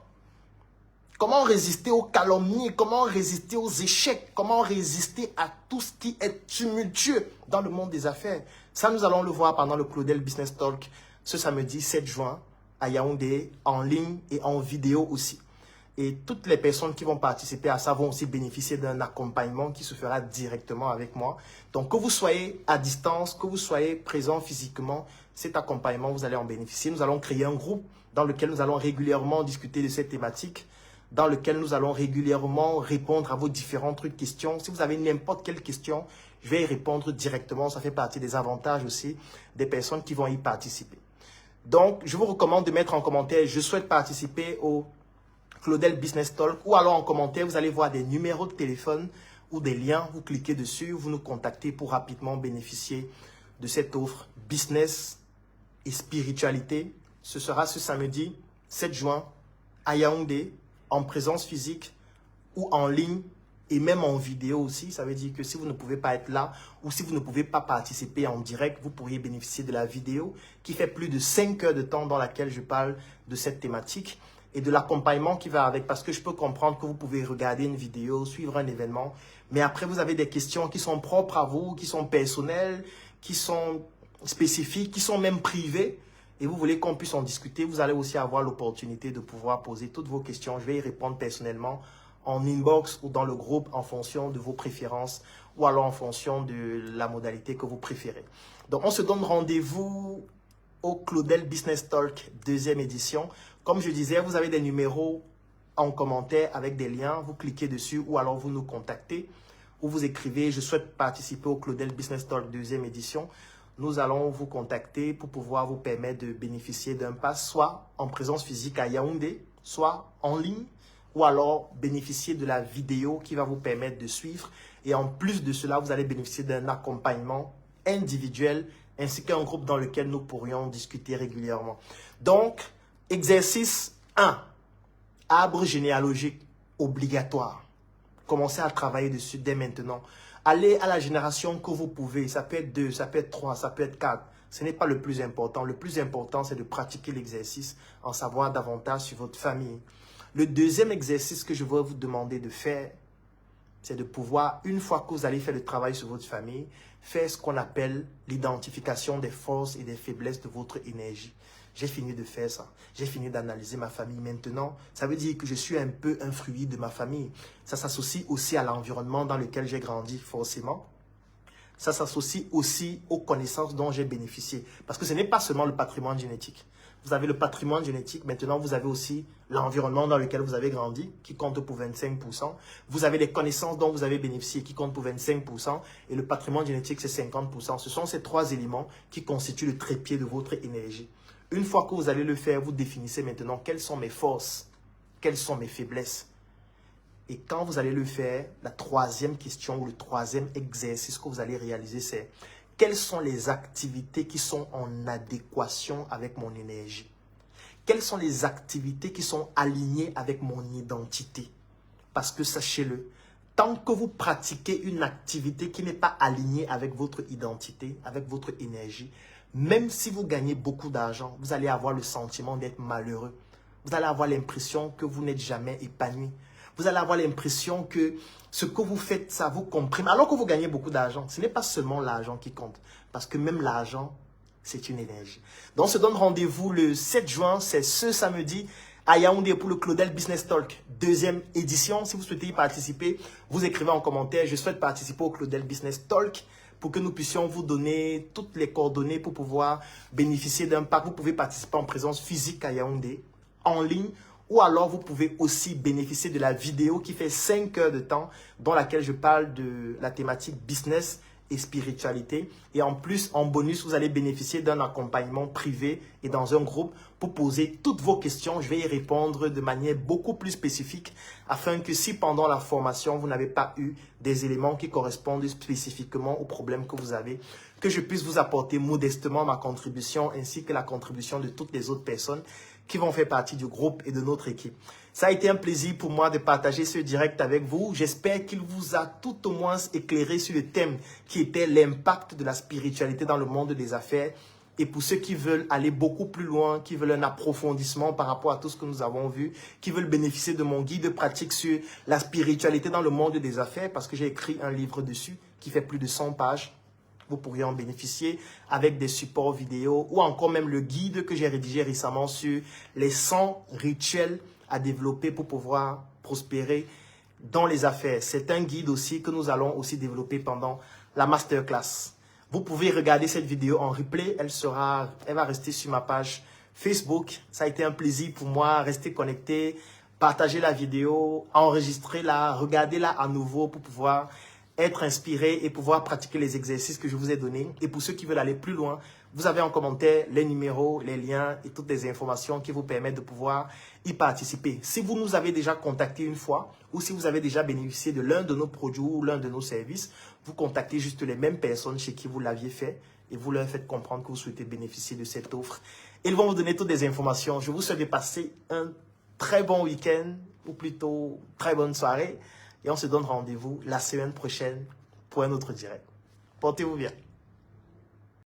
Comment résister aux calomnies? Comment résister aux échecs? Comment résister à tout ce qui est tumultueux dans le monde des affaires? Ça, nous allons le voir pendant le Claudel Business Talk ce samedi 7 juin à Yaoundé, en ligne et en vidéo aussi. Et toutes les personnes qui vont participer à ça vont aussi bénéficier d'un accompagnement qui se fera directement avec moi. Donc, que vous soyez à distance, que vous soyez présent physiquement, cet accompagnement, vous allez en bénéficier. Nous allons créer un groupe dans lequel nous allons régulièrement discuter de cette thématique, dans lequel nous allons régulièrement répondre à vos différentes questions. Si vous avez n'importe quelle question, je vais y répondre directement. Ça fait partie des avantages aussi des personnes qui vont y participer. Donc, je vous recommande de mettre en commentaire « Je souhaite participer au Claudel Business Talk » ou alors en commentaire, vous allez voir des numéros de téléphone ou des liens. Vous cliquez dessus, vous nous contactez pour rapidement bénéficier de cette offre business et spiritualité. Ce sera ce samedi 7 juin à Yaoundé, en présence physique ou en ligne et même en vidéo aussi. Ça veut dire que si vous ne pouvez pas être là ou si vous ne pouvez pas participer en direct, vous pourriez bénéficier de la vidéo qui fait plus de 5 heures de temps dans laquelle je parle de cette thématique et de l'accompagnement qui va avec, parce que je peux comprendre que vous pouvez regarder une vidéo, suivre un événement, mais après vous avez des questions qui sont propres à vous, qui sont personnelles, qui sont spécifiques, qui sont même privées, et vous voulez qu'on puisse en discuter. Vous allez aussi avoir l'opportunité de pouvoir poser toutes vos questions. Je vais y répondre personnellement en inbox ou dans le groupe en fonction de vos préférences ou alors en fonction de la modalité que vous préférez. Donc, on se donne rendez-vous au Claudel Business Talk 2e édition. Comme je disais, vous avez des numéros en commentaire avec des liens. Vous cliquez dessus ou alors vous nous contactez ou vous écrivez « Je souhaite participer au Claudel Business Talk 2e édition ». Nous allons vous contacter pour pouvoir vous permettre de bénéficier d'un pass, soit en présence physique à Yaoundé, soit en ligne, ou alors bénéficier de la vidéo qui va vous permettre de suivre. Et en plus de cela, vous allez bénéficier d'un accompagnement individuel ainsi qu'un groupe dans lequel nous pourrions discuter régulièrement. Donc, exercice 1, arbre généalogique obligatoire. Commencez à travailler dessus dès maintenant. Allez à la génération que vous pouvez. Ça peut être 2, ça peut être 3, ça peut être 4. Ce n'est pas le plus important. Le plus important, c'est de pratiquer l'exercice, en savoir davantage sur votre famille. Le deuxième exercice que je vais vous demander de faire, c'est de pouvoir, une fois que vous allez faire le travail sur votre famille, faire ce qu'on appelle l'identification des forces et des faiblesses de votre énergie. J'ai fini de faire ça. J'ai fini d'analyser ma famille. Maintenant, ça veut dire que je suis un peu un fruit de ma famille. Ça s'associe aussi à l'environnement dans lequel j'ai grandi, forcément. Ça s'associe aussi aux connaissances dont j'ai bénéficié. Parce que ce n'est pas seulement le patrimoine génétique. Vous avez le patrimoine génétique. Maintenant, vous avez aussi l'environnement dans lequel vous avez grandi, qui compte pour 25%. Vous avez les connaissances dont vous avez bénéficié, qui comptent pour 25%. Et le patrimoine génétique, c'est 50%. Ce sont ces trois éléments qui constituent le trépied de votre énergie. Une fois que vous allez le faire, vous définissez maintenant quelles sont mes forces, quelles sont mes faiblesses. Et quand vous allez le faire, la troisième question ou le troisième exercice que vous allez réaliser, c'est quelles sont les activités qui sont en adéquation avec mon énergie? Quelles sont les activités qui sont alignées avec mon identité? Parce que sachez-le, tant que vous pratiquez une activité qui n'est pas alignée avec votre identité, avec votre énergie, même si vous gagnez beaucoup d'argent, vous allez avoir le sentiment d'être malheureux. Vous allez avoir l'impression que vous n'êtes jamais épanoui. Vous allez avoir l'impression que ce que vous faites, ça vous comprime. Alors que vous gagnez beaucoup d'argent, ce n'est pas seulement l'argent qui compte. Parce que même l'argent, c'est une énergie. Donc, on se donne rendez-vous le 7 juin, c'est ce samedi, à Yaoundé pour le Claudel Business Talk, deuxième édition. Si vous souhaitez y participer, vous écrivez en commentaire, je souhaite participer au Claudel Business Talk pour que nous puissions vous donner toutes les coordonnées pour pouvoir bénéficier d'un pack. Vous pouvez participer en présence physique à Yaoundé, en ligne, ou alors vous pouvez aussi bénéficier de la vidéo qui fait 5 heures de temps dans laquelle je parle de la thématique business et spiritualité. Et en plus, en bonus, vous allez bénéficier d'un accompagnement privé et dans un groupe pour poser toutes vos questions. Je vais y répondre de manière beaucoup plus spécifique afin que si pendant la formation, vous n'avez pas eu des éléments qui correspondent spécifiquement aux problèmes que vous avez, que je puisse vous apporter modestement ma contribution ainsi que la contribution de toutes les autres personnes qui vont faire partie du groupe et de notre équipe. Ça a été un plaisir pour moi de partager ce direct avec vous. J'espère qu'il vous a tout au moins éclairé sur le thème qui était l'impact de la spiritualité dans le monde des affaires. Et pour ceux qui veulent aller beaucoup plus loin, qui veulent un approfondissement par rapport à tout ce que nous avons vu, qui veulent bénéficier de mon guide pratique sur la spiritualité dans le monde des affaires, parce que j'ai écrit un livre dessus qui fait plus de 100 pages. Vous pourriez en bénéficier avec des supports vidéo ou encore même le guide que j'ai rédigé récemment sur les 100 rituels à développer pour pouvoir prospérer dans les affaires. C'est un guide aussi que nous allons aussi développer pendant la masterclass. Vous pouvez regarder cette vidéo en replay. Elle va rester sur ma page Facebook. Ça a été un plaisir pour moi. Restez connectés, partagez la vidéo, enregistrez-la, regardez-la à nouveau pour pouvoir être inspiré et pouvoir pratiquer les exercices que je vous ai donnés. Et pour ceux qui veulent aller plus loin, vous avez en commentaire les numéros, les liens et toutes les informations qui vous permettent de pouvoir y participer. Si vous nous avez déjà contacté une fois ou si vous avez déjà bénéficié de l'un de nos produits ou l'un de nos services, vous contactez juste les mêmes personnes chez qui vous l'aviez fait et vous leur faites comprendre que vous souhaitez bénéficier de cette offre. Ils vont vous donner toutes les informations. Je vous souhaite de passer un très bon week-end ou plutôt très bonne soirée. Et on se donne rendez-vous la semaine prochaine pour un autre direct. Portez-vous bien.